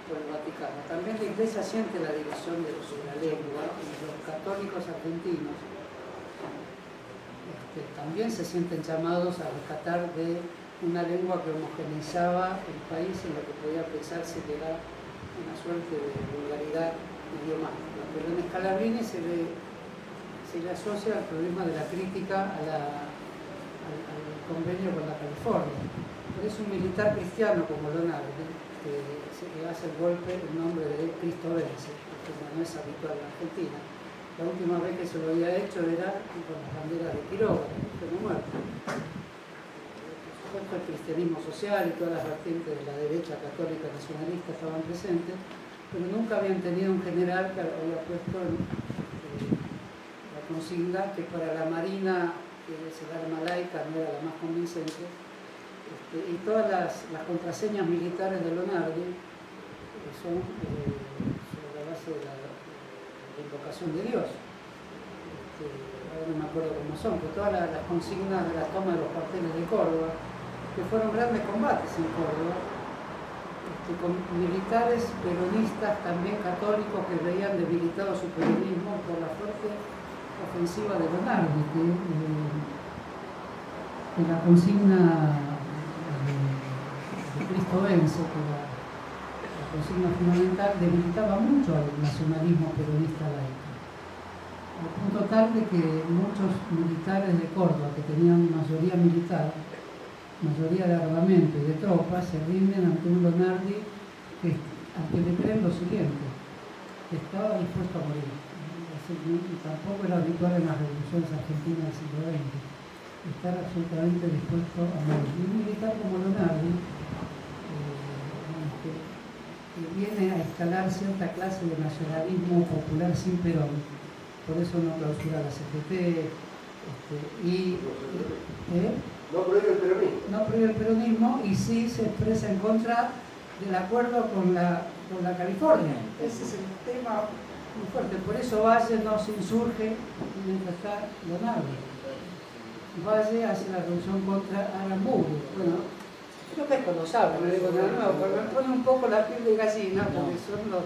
por el Vaticano. También la Iglesia siente la división de la lengua, y los católicos argentinos también se sienten llamados a rescatar de una lengua que homogeneizaba el país, en lo que podía pensarse que era una suerte de vulgaridad idiomática. Pero en Scalabrini se le asocia al problema de la crítica al convenio con la California. Por eso un militar cristiano como Lonardi, que hace el golpe en nombre de Cristo Vence, que no es habitual en Argentina. La última vez que se lo había hecho era con las banderas de Quiroga, que no muerto. El cristianismo social y todas las vertientes de la derecha católica nacionalista estaban presentes, pero nunca habían tenido un general que había puesto la consigna que para la Marina, que es el arma laica, no era la más convincente, y todas las contraseñas militares de Lonardi son sobre la base de la invocación de Dios. Ahora no me acuerdo cómo son, pero todas las consignas de la toma de los cuarteles de Córdoba, que fueron grandes combates en Córdoba, con militares peronistas también católicos que veían debilitado su peronismo por la fuerte ofensiva de Lonardi, que la consigna de Cristo Vence, que la consigna fundamental, debilitaba mucho al nacionalismo peronista laico. Al punto tal de que muchos militares de Córdoba, que tenían mayoría militar, mayoría de armamento y de tropas, se rinden ante un Lonardi al que le creen lo siguiente: que estaba dispuesto a morir. Y tampoco era habitual en las revoluciones argentinas del siglo XX estar absolutamente dispuesto a morir. Y un militar como Lonardi, que viene a escalar cierta clase de nacionalismo popular sin Perón, por eso no clausura la CGT, no prohíbe el peronismo. No prohíbe el peronismo, y sí se expresa en contra del acuerdo con la California. Ese es el tema muy fuerte. Por eso Valle no se insurge mientras está Lonardi. Valle hace la revolución contra Aramburu. Bueno, creo que esto lo saben, me digo de nuevo, pero me pone un poco la piel de gallina, porque son los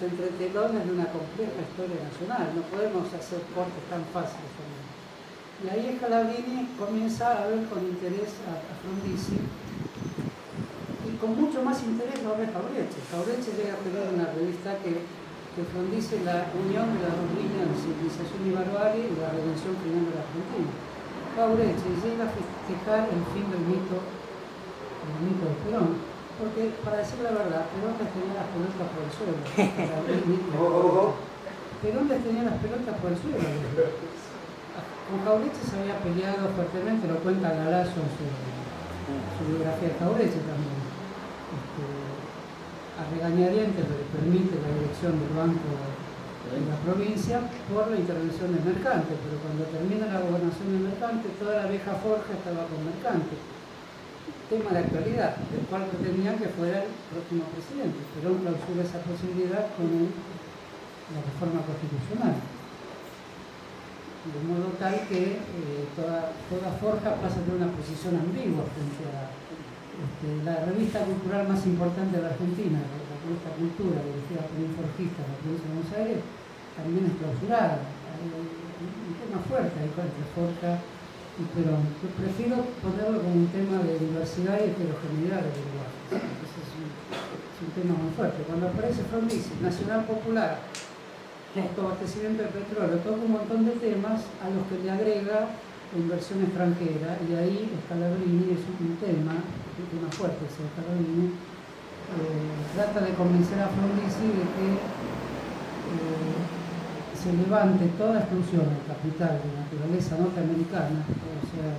entretelones de una compleja historia nacional. No podemos hacer cortes tan fáciles. Y ahí Scalabrini comienza a ver con interés a Frondizi, y con mucho más interés lo ve Jauretche. Jauretche llega a tener una revista que Frondizi la unión de las dos líneas de civilización y barbarie y la redención criminal de la Argentina. Jauretche llega a festejar el fin del mito de Perón, porque, para decir la verdad, Perón les tenía las pelotas por el suelo. Perón les tenía las pelotas por el suelo. Con Jauretche se había peleado fuertemente, lo cuenta Galazo en su biografía de Jauretche también. A regañadientes le permite la dirección del banco de la provincia por la intervención del Mercante, pero cuando termina la gobernación del Mercante, toda la vieja forja estaba con Mercante. Tema de actualidad, del cual pretendían que fuera el próximo presidente. Perón clausura esa posibilidad con la reforma constitucional. De modo tal que toda forja pasa a tener una posición ambigua frente a la revista cultural más importante de la Argentina, la revista Cultura, dirigida por un forjista de la provincia de Buenos Aires, también es clausurada. Hay un tema fuerte ahí entre Forja y Perón. Yo prefiero ponerlo como un tema de diversidad y heterogeneidad de lenguajes. Ese es un tema muy fuerte. Cuando aparece Frondizi, Nacional Popular, autoabastecimiento de petróleo, toca un montón de temas a los que le agrega la inversión extranjera, y ahí Scalabrini es un tema fuerte, ese Scalabrini, trata de convencer a Frondizi de que se levante toda exclusión del capital de naturaleza norteamericana, o sea,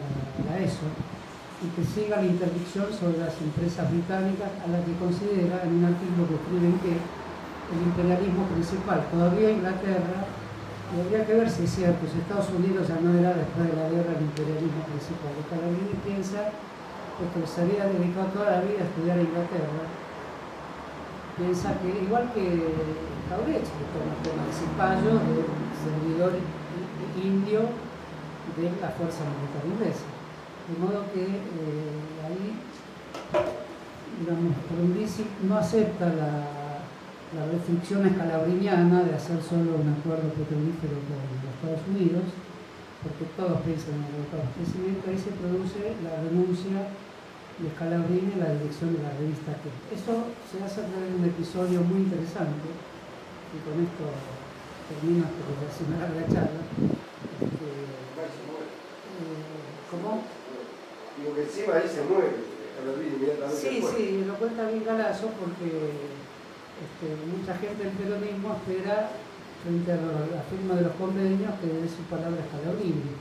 la ESO, y que siga la interdicción sobre las empresas británicas, a las que considera, en un artículo que escriben, que el imperialismo principal, todavía Inglaterra, y habría que ver si es cierto, si Estados Unidos ya no era después de la guerra el imperialismo principal. Scalabrini piensa que se había dedicado toda la vida a estudiar a Inglaterra, piensa que, igual que Jauretche, que toma el cipallo del servidor indio de la fuerza militar inglesa. De modo que ahí, digamos, Frondizi no acepta la restricción scalabriniana de hacer solo un acuerdo petrolífero con los Estados Unidos, porque todos piensan en el autoabastecimiento. Ahí se produce la renuncia de Scalabrini en la dirección de la revista Q. Eso se hace a través de un episodio muy interesante, y con esto termino porque se me larga la charla. ¿Cómo? Digo que encima ahí se mueve, Scalabrini inmediatamente. Sí, después. sí, lo cuenta bien Galasso porque mucha gente del peronismo espera, frente a la firma de los convenios, que dé su palabra a Scalabrini.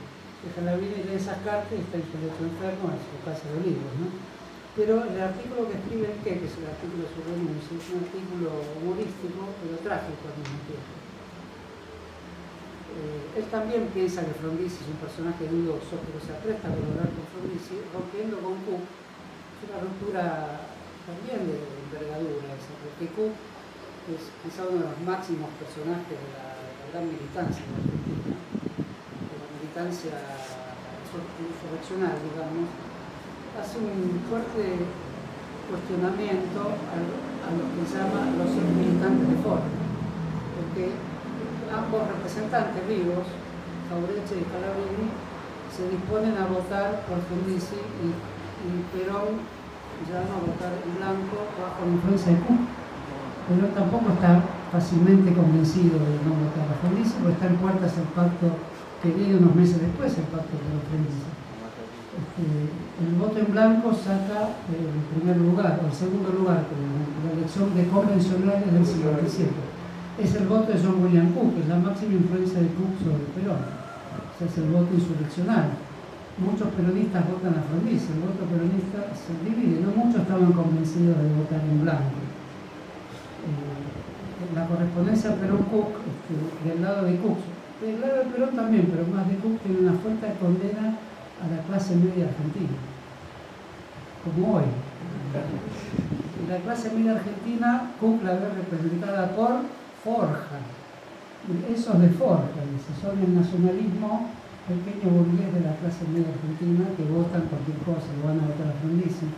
Scalabrini lee esas cartas y está en su lecho enfermo en su casa de Olivos, ¿no? Pero el artículo que escribe el que es el artículo sobre renuncia, es un artículo humorístico, pero trágico al mismo tiempo. Él también piensa que Frondizi es un personaje dudoso, pero se apresta a colaborar con Frondizi, rompiendo con Cook. Es una ruptura también de envergadura esa, porque Cook es quizá uno de los máximos personajes de la gran militancia en Argentina, de la militancia insurreccional, digamos, hace un fuerte cuestionamiento a lo que llama los militantes de Ford, porque ambos representantes vivos, Jauretche y Scalabrini, se disponen a votar por Frondizi y Perón ya no a votar en blanco bajo la influencia de Cook. Pero tampoco está fácilmente convencido de no votar a Frondizi, porque está en puertas el pacto que viene unos meses después, el pacto con Frondizi. El voto en blanco saca el primer lugar, o el segundo lugar, la elección de convencionales del 57. Es el voto de John William Cook, es la máxima influencia de Cook sobre Perón. O sea, es el voto insurreccional. Muchos peronistas votan a Frondizi, el voto peronista se divide, no muchos estaban convencidos de votar en blanco. La correspondencia Perón-Cook, del lado de Cook, del lado de Perón también, pero más de Cook, tiene una fuerte condena a la clase media argentina, como hoy. La clase media argentina, Cook la ve representada por Forja. Esos de Forja, dice, son el nacionalismo pequeño burgués de la clase media argentina que votan cualquier cosa, lo van a votar a Frondizi.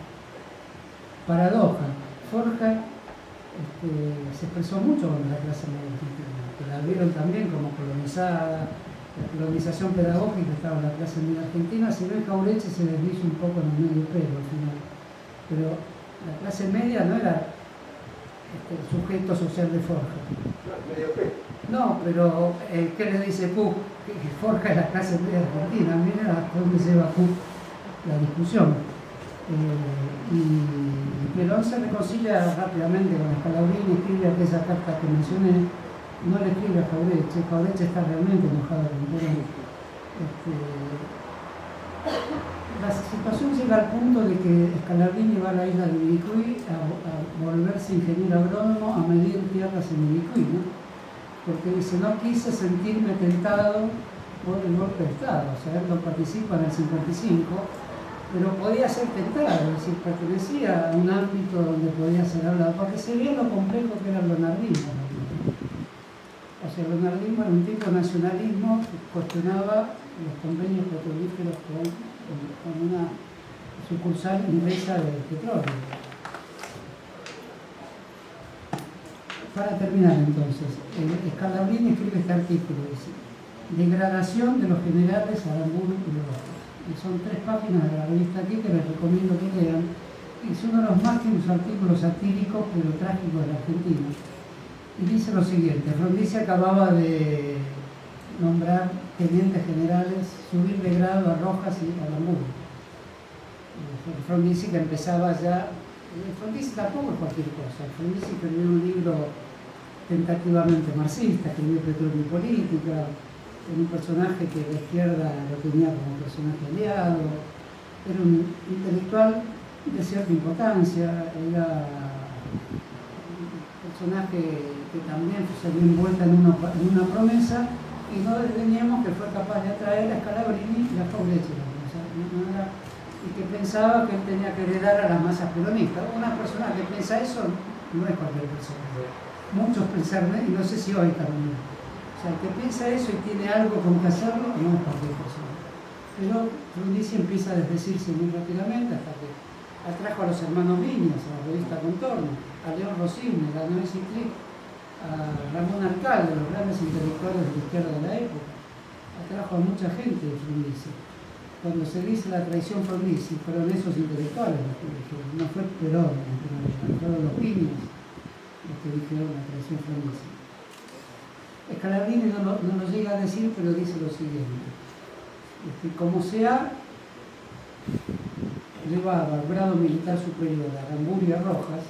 Paradoja, Forja se expresó mucho con la clase media argentina, que la vieron también como colonizada. La colonización pedagógica estaba en la clase media argentina, si ven Jauretche se desdice un poco en el medio pelo al final. Pero la clase media no era el sujeto social de Forja. Medio pelo. No, pero ¿qué le dice Cook? Que Forja es la clase media argentina. Miren hasta dónde lleva Cook la discusión. Y Perón se reconcilia rápidamente con Scalabrini, escribe aquella carta que mencioné. No le escribe a Jauretche, Jauretche está realmente enojado con Perón. La situación llega al punto de que Scalabrini va a la isla de Miricuí a volverse ingeniero agrónomo, a medir tierras en Miricuí, ¿no? Porque dice, no quise sentirme tentado por el golpe de Estado, o sea, él no participa en el 55, pero podía ser tentado, es decir, pertenecía a un ámbito donde podía ser hablado, porque se veía lo complejo que era el lonardismo. O sea, el lonardismo era un tipo de nacionalismo que cuestionaba los convenios petrolíferos con una sucursal inglesa del petróleo. Para terminar entonces, Scalabrini escribe este artículo, dice, degradación de los generales Aramburu y López. Y son 3 páginas de la revista aquí que les recomiendo que lean, Es uno de los máximos artículos satíricos pero trágicos de la Argentina. Y dice lo siguiente: Frondizi acababa de nombrar tenientes generales, subir de grado a Rojas y a Aramburu. Frondizi que empezaba ya. Frondizi tampoco es cualquier cosa. Frondizi escribió un libro tentativamente marxista, escribió Petróleo y Política, en un personaje que la izquierda lo tenía como personaje aliado. Era un intelectual de cierta importancia, era un personaje que también se vio envuelta en una promesa, y no desdeñemos que fue capaz de atraer a Scalabrini y a Fauleche, y que pensaba que él tenía que heredar a las masas peronistas. Una persona que piensa eso no es cualquier persona. Muchos pensaron, y no sé si hoy también. O sea, el que piensa eso y tiene algo con que hacerlo, no es cualquier persona. Pero Frondizi empieza a desdecirse muy rápidamente hasta que atrajo a los hermanos Viñas, a la revista Contorno, a León Rossini, a Noé Ciclí, a Ramón Alcalde, los grandes intelectuales de la izquierda de la época. Atrajo a mucha gente de Frondizi. Cuando se dice la traición Frondizi, fueron esos intelectuales los que dijeron, no fue Perón, fueron los Viñas los que dijeron la traición Frondizi. Scalabrini no lo llega a decir, pero dice lo siguiente: como sea llevado al grado militar superior a Aramburu y a Rojas,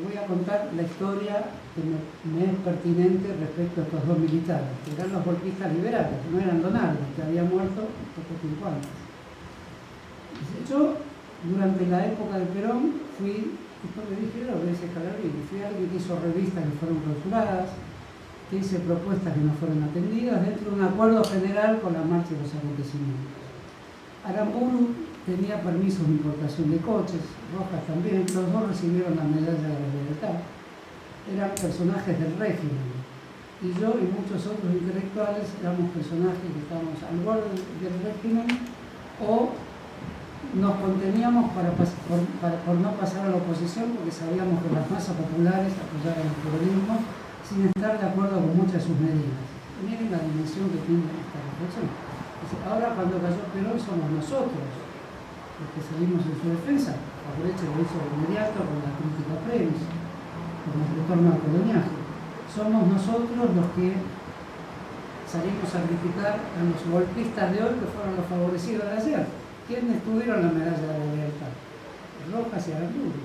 voy a contar la historia que me es pertinente respecto a estos dos militares, que eran los golpistas liberales, no eran Donaldo, que había muerto poco tiempo antes. Yo, durante la época de Perón, fui, esto me dije, lo dice Scalabrini, fui alguien que hizo revistas que fueron clausuradas, que hice propuestas que no fueron atendidas dentro de un acuerdo general con la marcha de los acontecimientos. Aramburu tenía permisos de importación de coches, Rojas también, los dos recibieron la medalla de la libertad, eran personajes del régimen, y yo y muchos otros intelectuales éramos personajes que estábamos al borde del régimen o nos conteníamos por no pasar a la oposición, porque sabíamos que las masas populares apoyaban el peronismo sin estar de acuerdo con muchas de sus medidas. Miren la dimensión que tiene esta reflexión. Ahora, cuando cayó Perón, somos nosotros los que salimos en su defensa. Fauleche lo hizo de inmediato con la crítica previa, con el retorno al coloniaje. Somos nosotros los que salimos a criticar a los golpistas de hoy, que fueron los favorecidos de ayer. ¿Quiénes tuvieron la medalla de la libertad? Rojas y Aramburu.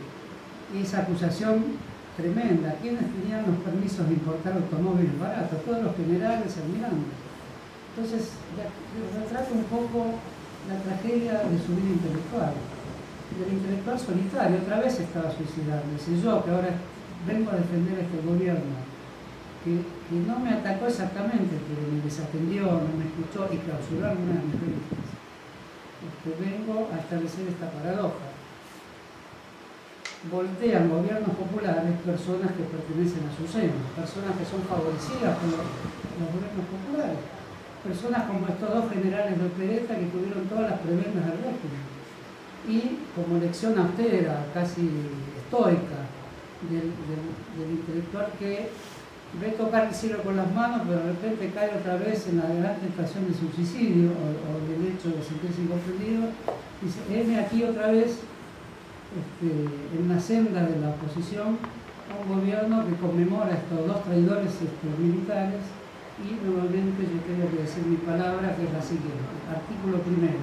Y esa acusación tremenda. ¿Quiénes tenían los permisos de importar automóviles baratos? Todos los generales, almirantes. Entonces, retrata un poco la tragedia de su vida intelectual. Del intelectual solitario, otra vez estaba suicidándose. Yo, que ahora vengo a defender a este gobierno, que no me atacó exactamente, que me desatendió, no me escuchó y clausuró algunas de mis revistas. Vengo a establecer esta paradoja. Voltean gobiernos populares personas que pertenecen a su seno, personas que son favorecidas por los gobiernos populares, personas como estos dos generales de opereta que tuvieron todas las prebendas del régimen, y como lección austera, casi estoica, del intelectual que ve tocar el cielo con las manos, pero de repente cae otra vez en la gran tentación de suicidio o del hecho de sentirse incomprendido, dice, heme aquí otra vez en la senda de la oposición a un gobierno que conmemora estos dos traidores militares, y nuevamente yo tengo que decir mi palabra, que es la siguiente. Artículo primero: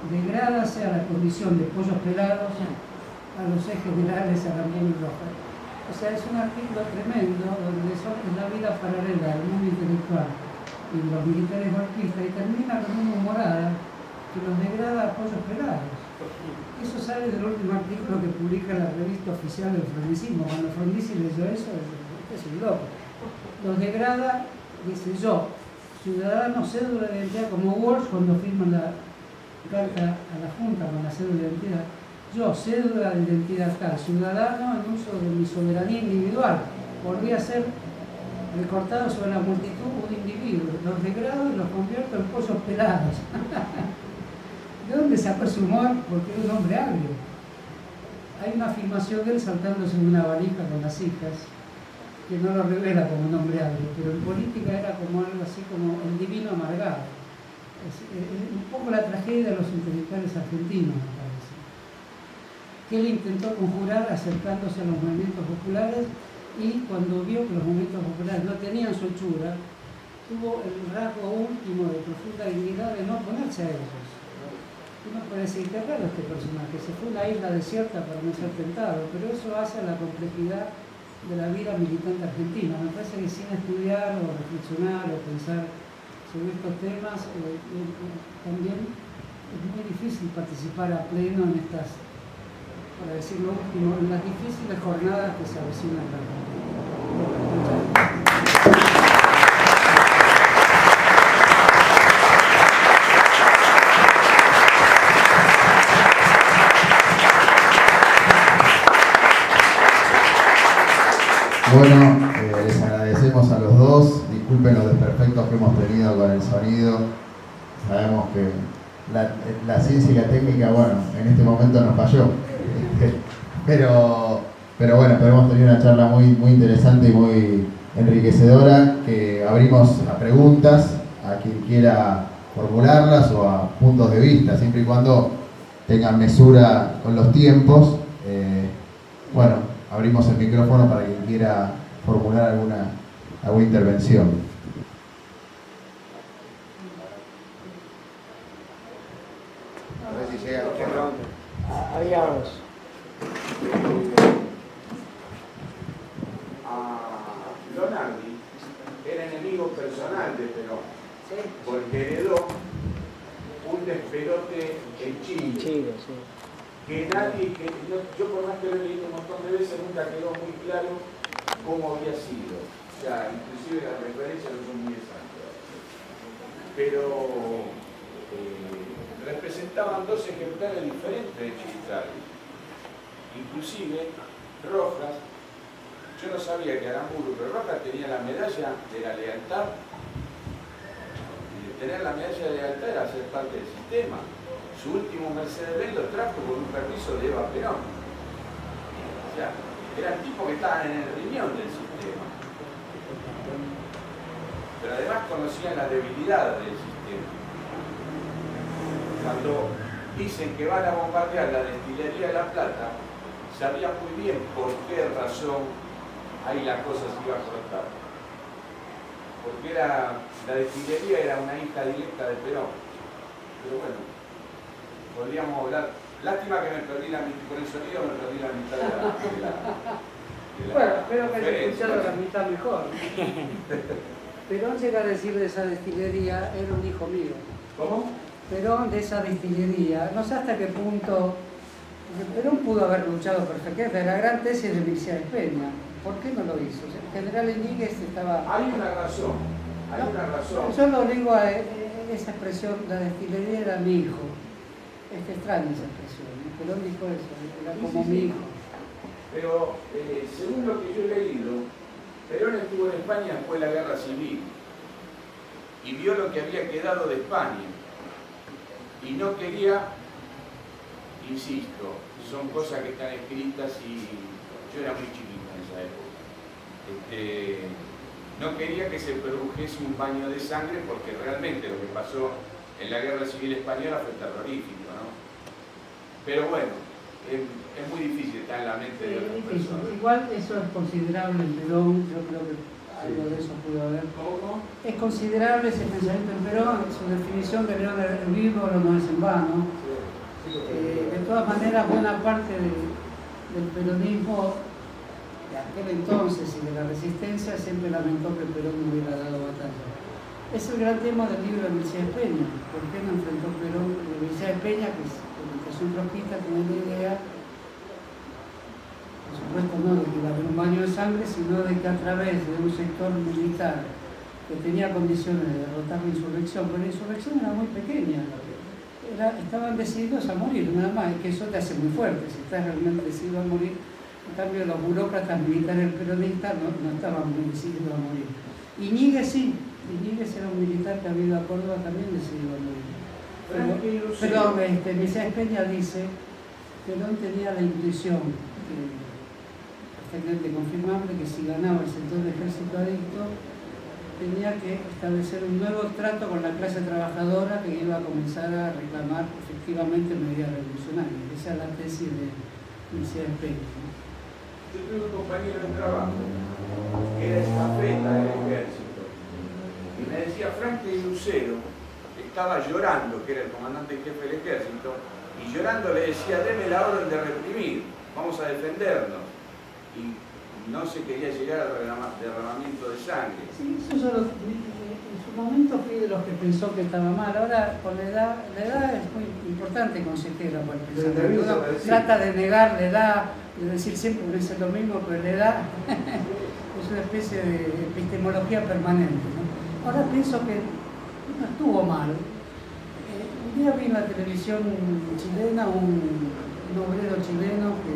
degrádase a la condición de pollos pelados a los ejes generales Aramburu y Rojas. O sea, es un artículo tremendo donde es la vida paralela del mundo intelectual y de los militares golpistas, y termina con una humorada que los degrada a pollos pelados. Eso sale del último artículo que publica la revista oficial del frondicismo. Cuando Frondizi leyó eso, es un loco. Los degrada, dice yo, ciudadano, cédula de identidad, como Walsh cuando firman la carta a la Junta con la cédula de identidad. Yo, cédula de identidad tal, ciudadano en uso de mi soberanía individual. Volví a ser recortado sobre la multitud un individuo. Los degrado y los convierto en pollos pelados. ¿De dónde sacó ese humor? Porque era un hombre agrio. Hay una afirmación de él saltándose en una valija con las hijas, que no lo revela como un hombre agrio, pero en política era como algo así como el divino amargado. Es un poco la tragedia de los intelectuales argentinos, me parece. que él intentó conjurar acercándose a los movimientos populares, y cuando vio que los movimientos populares no tenían su hechura, tuvo el rasgo último de profunda dignidad de no oponerse a ellos. Uno puede decir, qué raro este personaje, se fue a una isla desierta para no ser tentado, pero eso hace a la complejidad de la vida militante argentina. Me parece que sin estudiar o reflexionar o pensar sobre estos temas, también es muy difícil participar a pleno en estas, para decir lo último, en las difíciles jornadas que se avecinan en la Argentina. Bueno, les agradecemos a los dos. Disculpen los desperfectos que hemos tenido con el sonido. Sabemos que la ciencia y la técnica, bueno, en este momento nos falló. Pero bueno, esperemos tener una charla muy interesante y muy enriquecedora, que abrimos a preguntas a quien quiera formularlas o a puntos de vista, siempre y cuando tengan mesura con los tiempos. Bueno, abrimos el micrófono para quien quiera formular alguna intervención. A ver si llega. Habíamos. Lonardi era enemigo personal de Perón, porque heredó un despelote en Chile. Que nadie, yo por más que lo he leído un montón de veces, nunca quedó muy claro cómo había sido. O sea, inclusive las referencias no son muy exactas. Pero representaban dos ejemplares diferentes de Chiquitari. Inclusive Rojas, yo no sabía que Aramburu, pero Rojas tenía la medalla de la lealtad. Y tener la medalla de lealtad era ser parte del sistema. Su último Mercedes-Benz lo trajo con un permiso de Eva Perón. O sea, eran tipos que estaban en el riñón del sistema. Pero además conocían la debilidad del sistema. Cuando dicen que van a bombardear la destilería de La Plata, sabían muy bien por qué razón ahí la cosa se iba a cortar. Porque la destilería era una hija directa de Perón. Pero bueno, podríamos hablar. Lástima que me perdí con el sonido, me perdí la mitad de la Bueno, espero que haya conferencia. escuchado la mitad mejor. Perón llega a decir de esa destilería, era un hijo mío. ¿Cómo? Perón de esa destilería, no sé hasta qué punto, Perón pudo haber luchado perfectamente, la gran tesis de Mircea Peña, ¿por qué no lo hizo? O sea, el general Iñiguez estaba... Hay una razón, Yo lo digo a esa expresión, la destilería era mi hijo. Es extraña esa expresión, ¿no? Perón dijo eso, era como mi hijo. Pero según lo que yo he leído, Perón estuvo en España después de la Guerra Civil y vio lo que había quedado de España y no quería, insisto, son cosas que están escritas y yo era muy chiquito en esa época, no quería que se produjese un baño de sangre, porque realmente lo que pasó en la Guerra Civil Española fue terrorífico, ¿no? Pero bueno, es muy difícil estar en la mente de otras personas. Igual eso es considerable en Perón, yo creo que algo de eso pudo haber. ¿Cómo? Es considerable ese pensamiento en Perón, su definición de Perón el vivo no es en vano. De todas maneras, buena parte del peronismo de aquel entonces y de la resistencia siempre lamentó que Perón no hubiera dado batalla. Es el gran tema del libro de Mircea Peña. ¿Por qué no enfrentó Perón? Mircea Peña, que es un tropista, tiene la idea, por supuesto no de que iba a haber un baño de sangre, sino de que a través de un sector militar que tenía condiciones de derrotar la insurrección, pero la insurrección era muy pequeña, estaban decididos a morir, nada más, es que eso te hace muy fuerte, si estás realmente decidido a morir. En cambio, los burócratas militares peronistas no estaban muy decididos a morir. Iñiguez sí, Iñiguez era un militar que había ido a Córdoba también decidido a morir. Pero Mircea Peña dice que Perón tenía la intuición perfectamente confirmable que si ganaba el sector del ejército adicto tenía que establecer un nuevo trato con la clase trabajadora que iba a comenzar a reclamar efectivamente medidas revolucionarias. Esa es la tesis de desempeño, ¿no? Yo tuve un compañero de trabajo que era estafeta del ejército y me decía Franklin Lucero estaba llorando, que era el comandante en jefe del ejército, y llorando le decía, deme la orden de reprimir, vamos a defendernos. Y no se quería llegar al derramamiento de sangre. Sí, eso yo en su momento fui de los que pensó que estaba mal. Ahora, con la edad es muy importante, consejera, para el pensamiento. Uno trata de negar la edad, de decir siempre que dice lo mismo, pero la edad es una especie de epistemología permanente, ¿no? Ahora pienso que no estuvo mal. Un día vi en la televisión chilena un obrero chileno que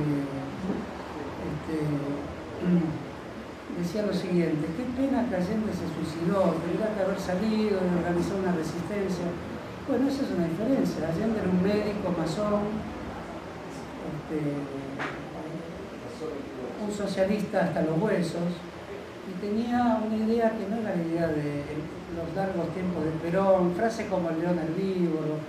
decía lo siguiente: qué pena que Allende se suicidó, tendría que haber salido y organizado una resistencia. Bueno, esa es una diferencia. Allende era un médico masón, un socialista hasta los huesos, y tenía una idea que no era la idea de los largos tiempos de Perón, frases como el león herbívoro,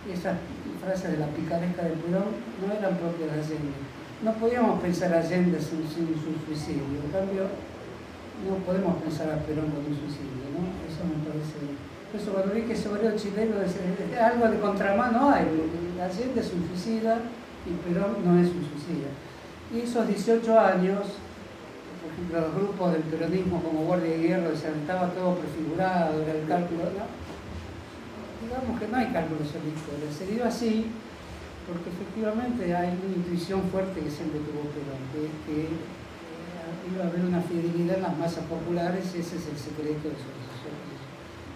y esas frases de la picaresca de Perón no eran propias de Allende. No podíamos pensar a Allende sin su suicidio, en cambio no podemos pensar a Perón con un suicidio, ¿no? Eso me parece. Por eso cuando vi que ese obrero chileno decía, algo de contramano hay, Allende es un suicida y Perón no es un suicida. Y esos 18 años, por ejemplo, los grupos del peronismo como Guardia de Hierro, estaba todo prefigurado, era el cálculo, ¿no? Digamos que no hay cálculos en la historia, se dio así porque efectivamente hay una intuición fuerte que siempre tuvo Perón, que iba a haber una fidelidad en las masas populares, ese es el secreto de esos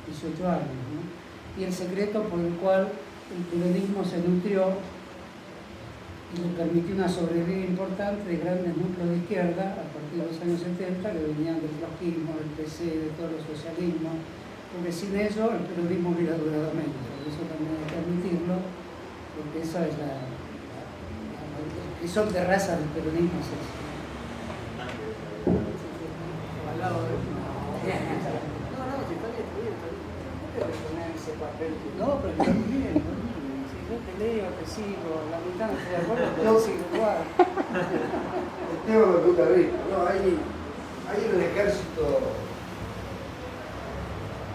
18 años, ¿no? Y el secreto por el cual el peronismo se nutrió y le permitió una sobrevida importante de grandes núcleos de izquierda a partir de los años 70, que venían del trotskismo, del PC, de todos los socialismos, porque sin eso el peronismo hubiera durado menos. Por eso también hay que admitirlo, porque esa es el sol de raza del peronismo. Es eso. Al lado de... No, si está bien. ¿Por qué poner ese papel? No, pero está bien. Yo te leo, te sigo, la mitad no estoy de acuerdo, pero te sigo igual. El tema me gusta rico, ¿no? Hay en el ejército,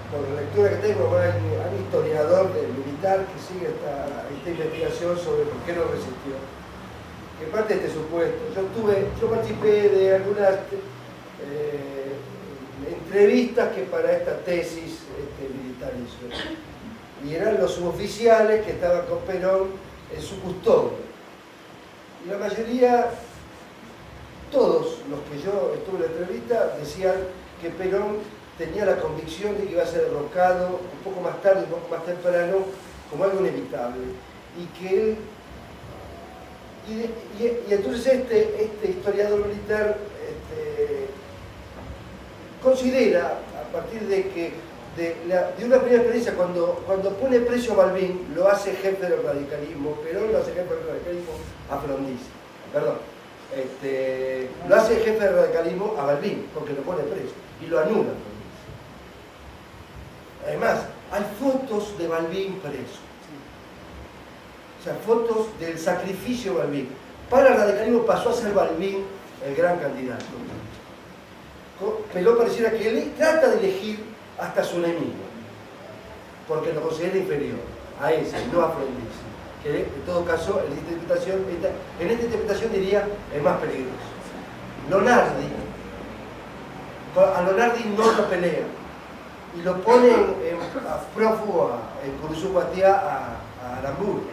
por la lectura que tengo, hay un historiador militar que sigue esta investigación sobre por qué no resistió. Que parte de este supuesto. Yo participé de algunas entrevistas que para esta tesis militar hizo. Y eran los suboficiales que estaban con Perón en su custodia. Y la mayoría, todos los que yo estuve en la entrevista, decían que Perón tenía la convicción de que iba a ser derrocado un poco más tarde, un poco más temprano, como algo inevitable. Y que él... Y entonces este historiador militar considera, a partir de que de una primera experiencia, cuando pone precio a Balbín, lo hace jefe del radicalismo, Perón lo hace jefe del radicalismo a Frondizi, perdón, lo hace jefe del radicalismo a Balbín, porque lo pone preso, y lo anula Frondizi. Además, hay fotos de Balbín preso, o sea, fotos del sacrificio de Balbín. Para el radicalismo pasó a ser Balbín el gran candidato. Perón pareciera que él trata de elegir hasta su enemigo, porque lo considera inferior a ese, no a Frondizi, que en todo caso en esta interpretación diría es más peligroso. A Lonardi no lo pelea y lo pone a prófugo en Curuzú-Guatiá a Aramburu.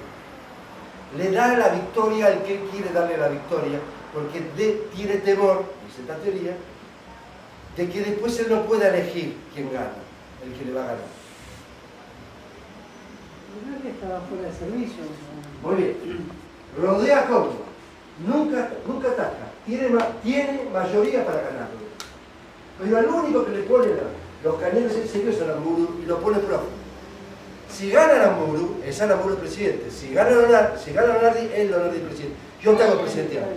Le da la victoria al que él quiere darle la victoria, porque tiene temor, dice esta teoría, de que después él no pueda elegir quién gana, el que le va a ganar. Nadie estaba fuera de servicio. Muy bien. Rodea a Córdoba. Nunca ataca. Tiene mayoría para ganarlo. Pero al único que le pone los cañones en serio es Aramburu y lo pone prófugo. Si gana Aramburu, es Aramburu el presidente. Si gana Lonardi, es Lonardi el presidente. Yo te hago presidente ahora.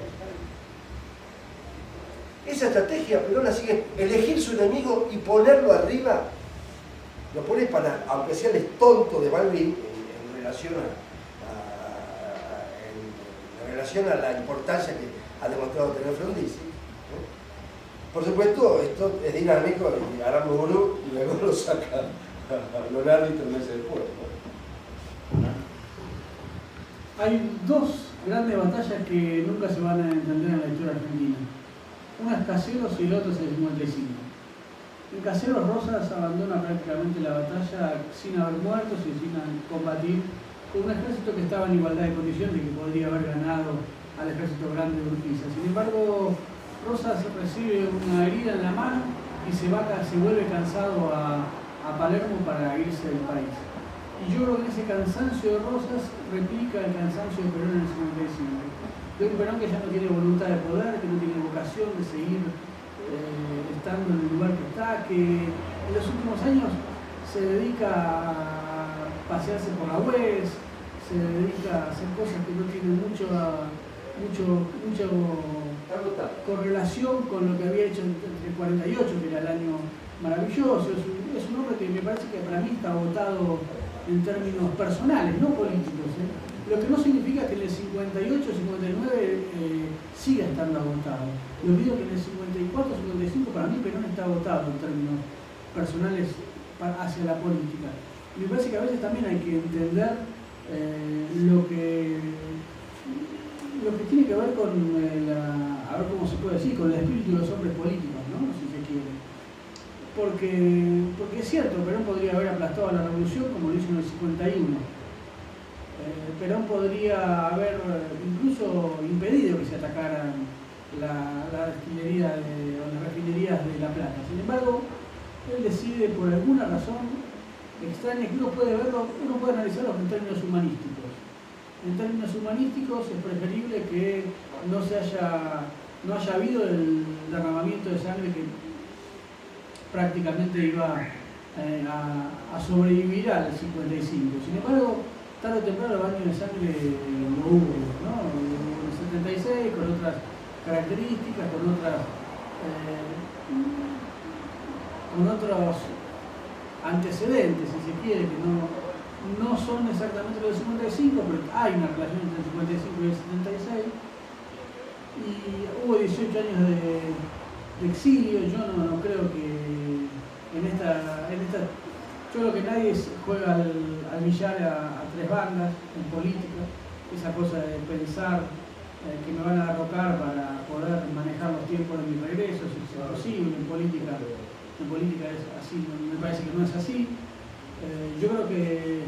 Esa estrategia Perón la sigue, elegir su enemigo y ponerlo arriba, lo pone para, aunque sea el tonto de Balbín, en relación relación a la importancia que ha demostrado tener Frondizi. Por supuesto, esto es dinámico y Aramburu luego lo saca a los árbitros meses después. Hay dos grandes batallas que nunca se van a entender en la historia argentina. Una es Caseros y el otro es el 55. En Caseros, Rosas abandona prácticamente la batalla sin haber muertos y sin combatir con un ejército que estaba en igualdad de condiciones y que podría haber ganado al ejército grande de Urquiza. Sin embargo, Rosas recibe una herida en la mano y se vuelve cansado a Palermo para irse del país. Y yo creo que ese cansancio de Rosas replica el cansancio de Perón en el 55. De un Perón que ya no tiene voluntad de poder, que no tiene vocación de seguir estando en el lugar que está, que en los últimos años se dedica a pasearse por la UES, se dedica a hacer cosas que no tienen mucha correlación con lo que había hecho entre el 48, que era el año maravilloso. Es un hombre que me parece que para mí está agotado en términos personales, no políticos. Lo que no significa que en el 58, 59 siga estando agotado. Lo digo que en el 54, 55 para mí Perón está agotado en términos personales hacia la política. Y me parece que a veces también hay que entender lo que tiene que ver con a ver cómo se puede decir, con el espíritu de los hombres políticos, ¿no? Si se quiere. Porque es cierto, Perón podría haber aplastado a la revolución como lo hizo en el 51. Perón podría haber incluso impedido que se atacaran las refinerías de La Plata. Sin embargo, él decide por alguna razón extraña que uno puede analizarlos en términos humanísticos. En términos humanísticos es preferible que no haya habido el derramamiento de sangre que prácticamente iba a sobrevivir al 55. Sin embargo, tarde o temprano el baño de sangre lo hubo, ¿no? En el 76, con otras características, con otros antecedentes, si se quiere, que no son exactamente los del 55, pero hay una relación entre el 55 y el 76. Y hubo 18 años de exilio. Yo no creo que en esta yo creo que nadie juega al billar a tres bandas en política. Esa cosa de pensar que me van a derrocar para poder manejar los tiempos de mi regreso, si es posible. En política es así, me parece que no es así. Yo creo que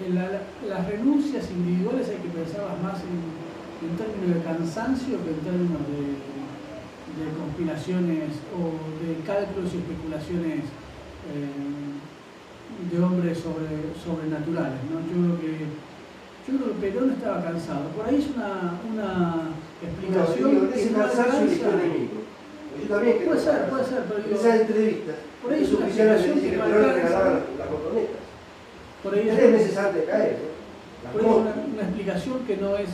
en las renuncias individuales hay que pensarlas más en términos de cansancio que en términos de conspiraciones o de cálculos y especulaciones de hombres sobrenaturales, ¿no? Yo creo que Perón estaba cansado. Por ahí es una explicación que no alcanza. Yo también puede ser, pero digo, esas entrevistas, por ahí es una oficiales explicación dicen que que no Perón le alcanza. regalaban las motonetas. Por ahí 3 meses antes de caer, ¿no? por ahí es una explicación que no es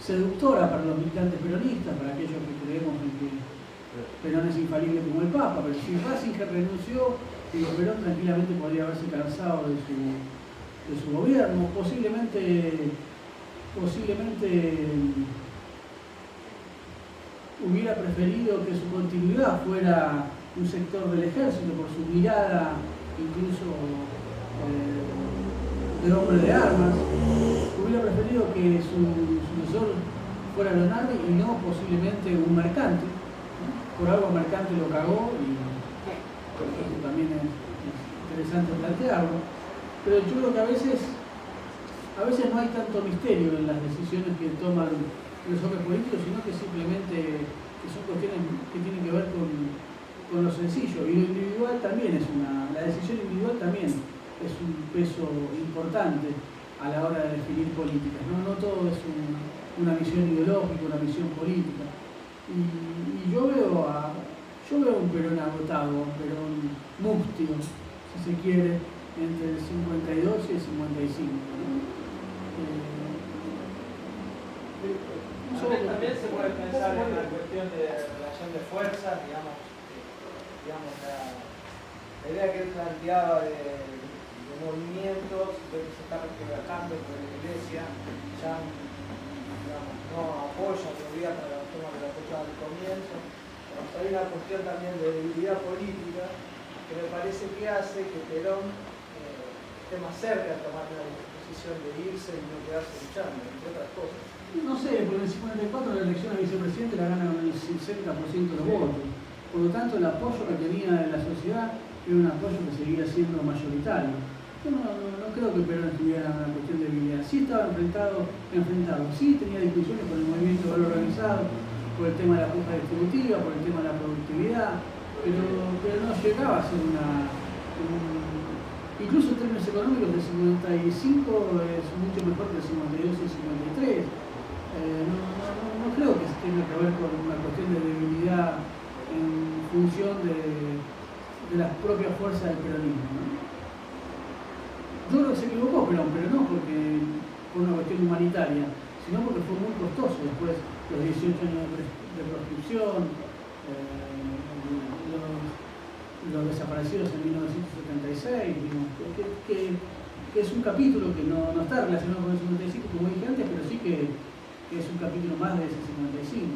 seductora para los militantes peronistas, para aquellos que creemos en que Perón es infalible como el Papa, pero si Ratzinger renunció, Perón tranquilamente podría haberse cansado de su gobierno, posiblemente hubiera preferido que su continuidad fuera un sector del ejército por su mirada incluso de hombre de armas. Hubiera preferido que su sucesor fuera Leonardo y no posiblemente un mercante. Por algo mercante lo cagó y eso también es interesante plantearlo. Pero yo creo que a veces no hay tanto misterio en las decisiones que toman los hombres políticos, sino que simplemente son cuestiones que tienen que ver con lo sencillo. Y lo individual también la decisión individual también es un peso importante a la hora de definir políticas. No todo es una visión ideológica, una visión política. Y yo veo un Perón agotado, un Perón mustio, si se quiere, entre el 52 y el 55. También se puede pensar en la cuestión de relación de fuerzas, digamos la idea que él planteaba de movimientos que se están resquebrajando por la iglesia, ya digamos, no apoya todavía para los temas que la apoya al comienzo. Entonces, hay una cuestión también de debilidad política que me parece que hace que Perón esté más cerca de tomar la decisión de irse y no quedarse luchando, entre otras cosas. No sé, porque en el 54 la elección a vicepresidente la gana el 60% de los votos. Por lo tanto, el apoyo que tenía de la sociedad era un apoyo que seguía siendo mayoritario. Yo no creo que Perón estuviera en una cuestión de debilidad. Sí estaba enfrentado, sí tenía discusiones con el movimiento de valor organizado, por el tema de la puja distributiva, por el tema de la productividad, pero no llegaba a ser incluso en términos económicos, el 55 es mucho mejor que el 52 y el 53. No creo que tenga que ver con una cuestión de debilidad en función de las propias fuerzas del peronismo, ¿no? Yo creo que se equivocó Perón, pero no porque por una cuestión humanitaria, sino porque fue muy costoso después los 18 años de proscripción, los desaparecidos en 1976, digamos, que es un capítulo que no está relacionado con el 55 como dije antes, pero sí que es un capítulo más de ese 55.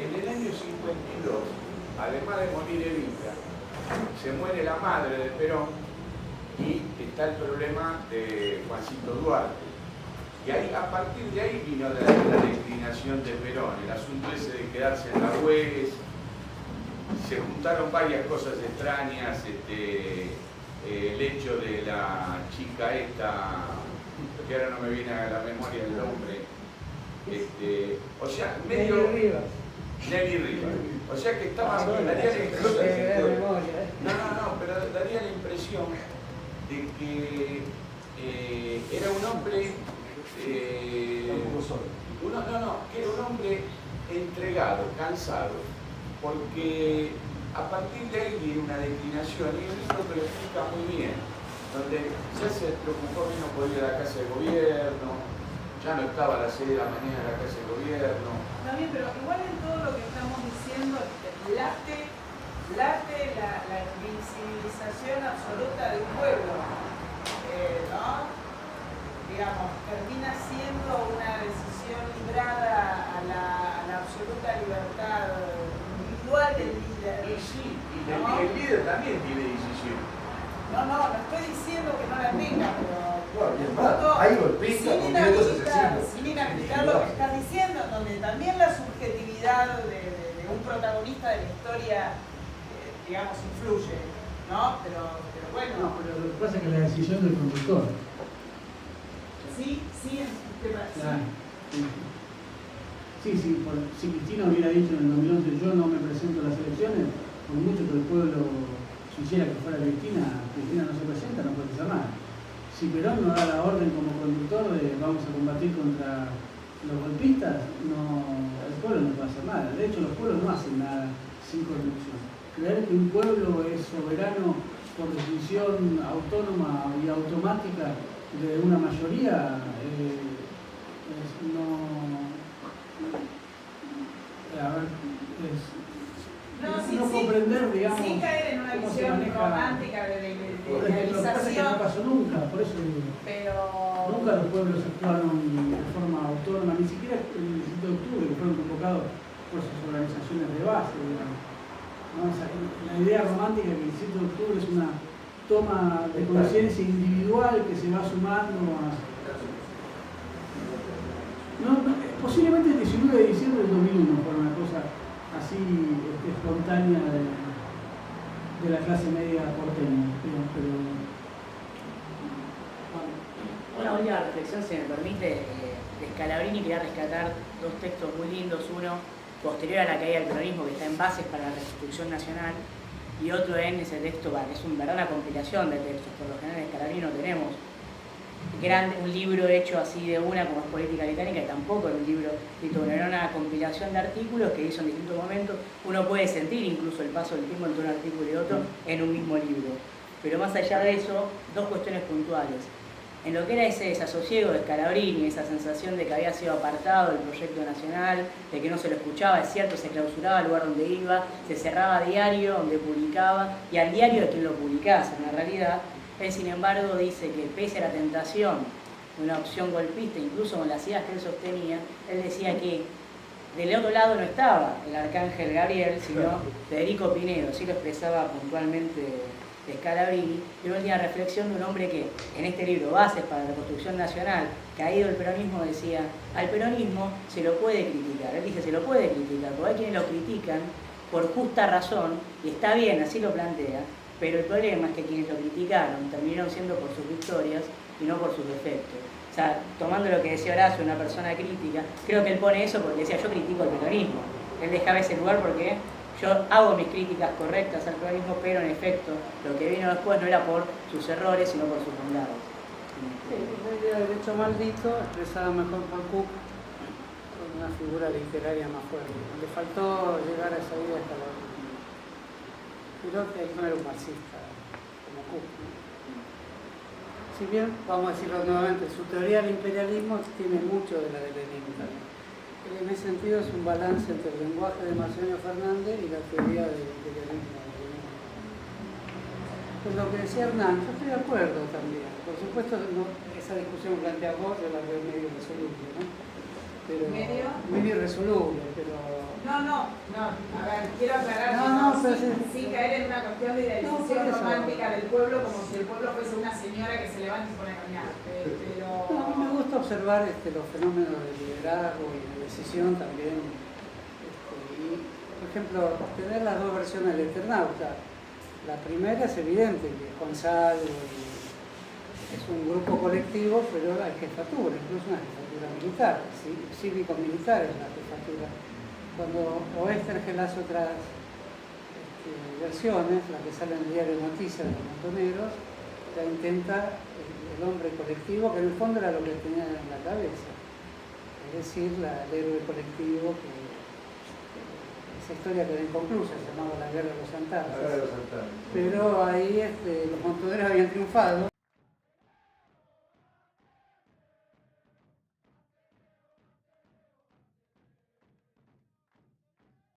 En el año 52, además de morir Evita, se muere la madre de Perón y está el problema de Juancito Duarte. Y ahí, a partir de ahí vino la declinación de Perón, el asunto ese de quedarse en la UES, se juntaron varias cosas extrañas, el hecho de la chica esta, que ahora no me viene a la memoria el nombre, o sea, medio... Nelly Rivas. O sea que estaba, daría la impresión, pero daría la impresión de que era un hombre, que era un hombre entregado, cansado, porque a partir de ahí viene una declinación, y el libro lo explica muy bien, donde ya se preocupó menos por ir a la casa de gobierno, ya no estaba a las 6 de la mañana en la casa de gobierno. Está bien, pero igual en todo lo que estamos diciendo late la invisibilización absoluta de un pueblo, ¿no? Digamos, termina siendo una decisión librada a la absoluta libertad individual del líder. Y sí, y ¿no? el líder también tiene decisión. No estoy diciendo que no la tenga, pero... No, y es más, hay golpistas, concretos asesinos. Sin inhabilitar lo que estás diciendo, donde también la subjetividad de un protagonista de la historia, digamos, influye, ¿no? Pero bueno. No, pero lo que pasa es que la decisión del conductor. Sí, en el sistema. Claro. Sí, si Cristina hubiera dicho en el 2011 yo no me presento a las elecciones, por mucho que el pueblo quisiera que fuera Cristina no se presenta, no puede hacer nada. Si Perón no da la orden como conductor de vamos a combatir contra los golpistas, el pueblo no puede hacer nada. De hecho, los pueblos no hacen nada sin conducción. Creer que un pueblo es soberano por decisión autónoma y automática de una mayoría no comprender, digamos, sin caer en una visión romántica de idealización. No pasó nunca, por eso digo. Pero nunca los pueblos actuaron de forma autónoma, ni siquiera el 17 de octubre, que fueron convocados por sus organizaciones de base, digamos. ¿No? O sea, la idea romántica que el 17 de octubre es una toma de conciencia individual que se va sumando a... posiblemente el 19 de diciembre del 2001 fue una cosa así espontánea de la clase media porteña, pero... Una última reflexión, si me permite, de Scalabrini quería rescatar dos textos muy lindos, uno posterior a la caída del peronismo, que está en Bases para la Reconstrucción Nacional, y otro en ese texto, que es una compilación de textos, por lo general en Scalabrini no tenemos un libro hecho así de una como es Política Británica, y tampoco era un libro escrito, era una compilación de artículos que hizo en distintos momentos. Uno puede sentir incluso el paso del tiempo entre un artículo y otro en un mismo libro. Pero más allá de eso, dos cuestiones puntuales. En lo que era ese desasosiego de Scalabrini, esa sensación de que había sido apartado del proyecto nacional, de que no se lo escuchaba, es cierto, se clausuraba el lugar donde iba, se cerraba diario donde publicaba, y al diario de quien lo publicase, en la realidad. Él, sin embargo, dice que pese a la tentación de una opción golpista, incluso con las ideas que él sostenía, él decía que del otro lado no estaba el arcángel Gabriel, sino Federico Pinedo, así lo expresaba puntualmente Scalabrini, y una última reflexión de un hombre que en este libro, Bases para la Reconstrucción Nacional, caído el peronismo, decía, al peronismo se lo puede criticar. Él dice, se lo puede criticar, porque hay quienes lo critican por justa razón, y está bien, así lo plantea, pero el problema es que quienes lo criticaron terminaron siendo por sus victorias y no por sus defectos. O sea, tomando lo que decía Horacio, una persona crítica, creo que él pone eso porque decía, yo critico el peronismo. Él dejaba ese lugar porque yo hago mis críticas correctas al peronismo, pero en efecto, lo que vino después no era por sus errores, sino por sus bondades. Sí, la idea del hecho maldito expresada mejor por Cook con una figura literaria más fuerte. Le faltó llegar a esa idea hasta la última. Pero que no era un marxista como Cook, ¿no? Si bien, vamos a decirlo nuevamente, su teoría del imperialismo tiene mucho de la de Lenin también. En ese sentido es un balance entre el lenguaje de Marcelino Fernández y la teoría del imperialismo. Pues lo que decía Hernán, yo estoy de acuerdo también. Por supuesto, esa discusión que plantea vos yo la veo medio irresoluble, ¿no? Pero, medio irresoluble, pero... No, a ver, quiero aclarar sin caer en una cuestión de idealización romántica del pueblo, como si el pueblo fuese una señora que se levanta y se pone a caminar. Pero... No, a mí me gusta observar los fenómenos de liderazgo y de decisión también. Y, por ejemplo, tener las dos versiones del Eternauta. La primera es evidente, que Juan Salvo es un grupo colectivo, pero hay jefatura, incluso una jefatura militar, cívico-militar es la jefatura. Cuando Oestergel hace otras versiones, la que sale en el diario de noticias de los montoneros, ya intenta el hombre colectivo, que en el fondo era lo que tenía en la cabeza, es decir, el héroe colectivo, que esa historia quedó inconclusa, se llamaba la Guerra de los Santanes. Pero ahí los montoneros habían triunfado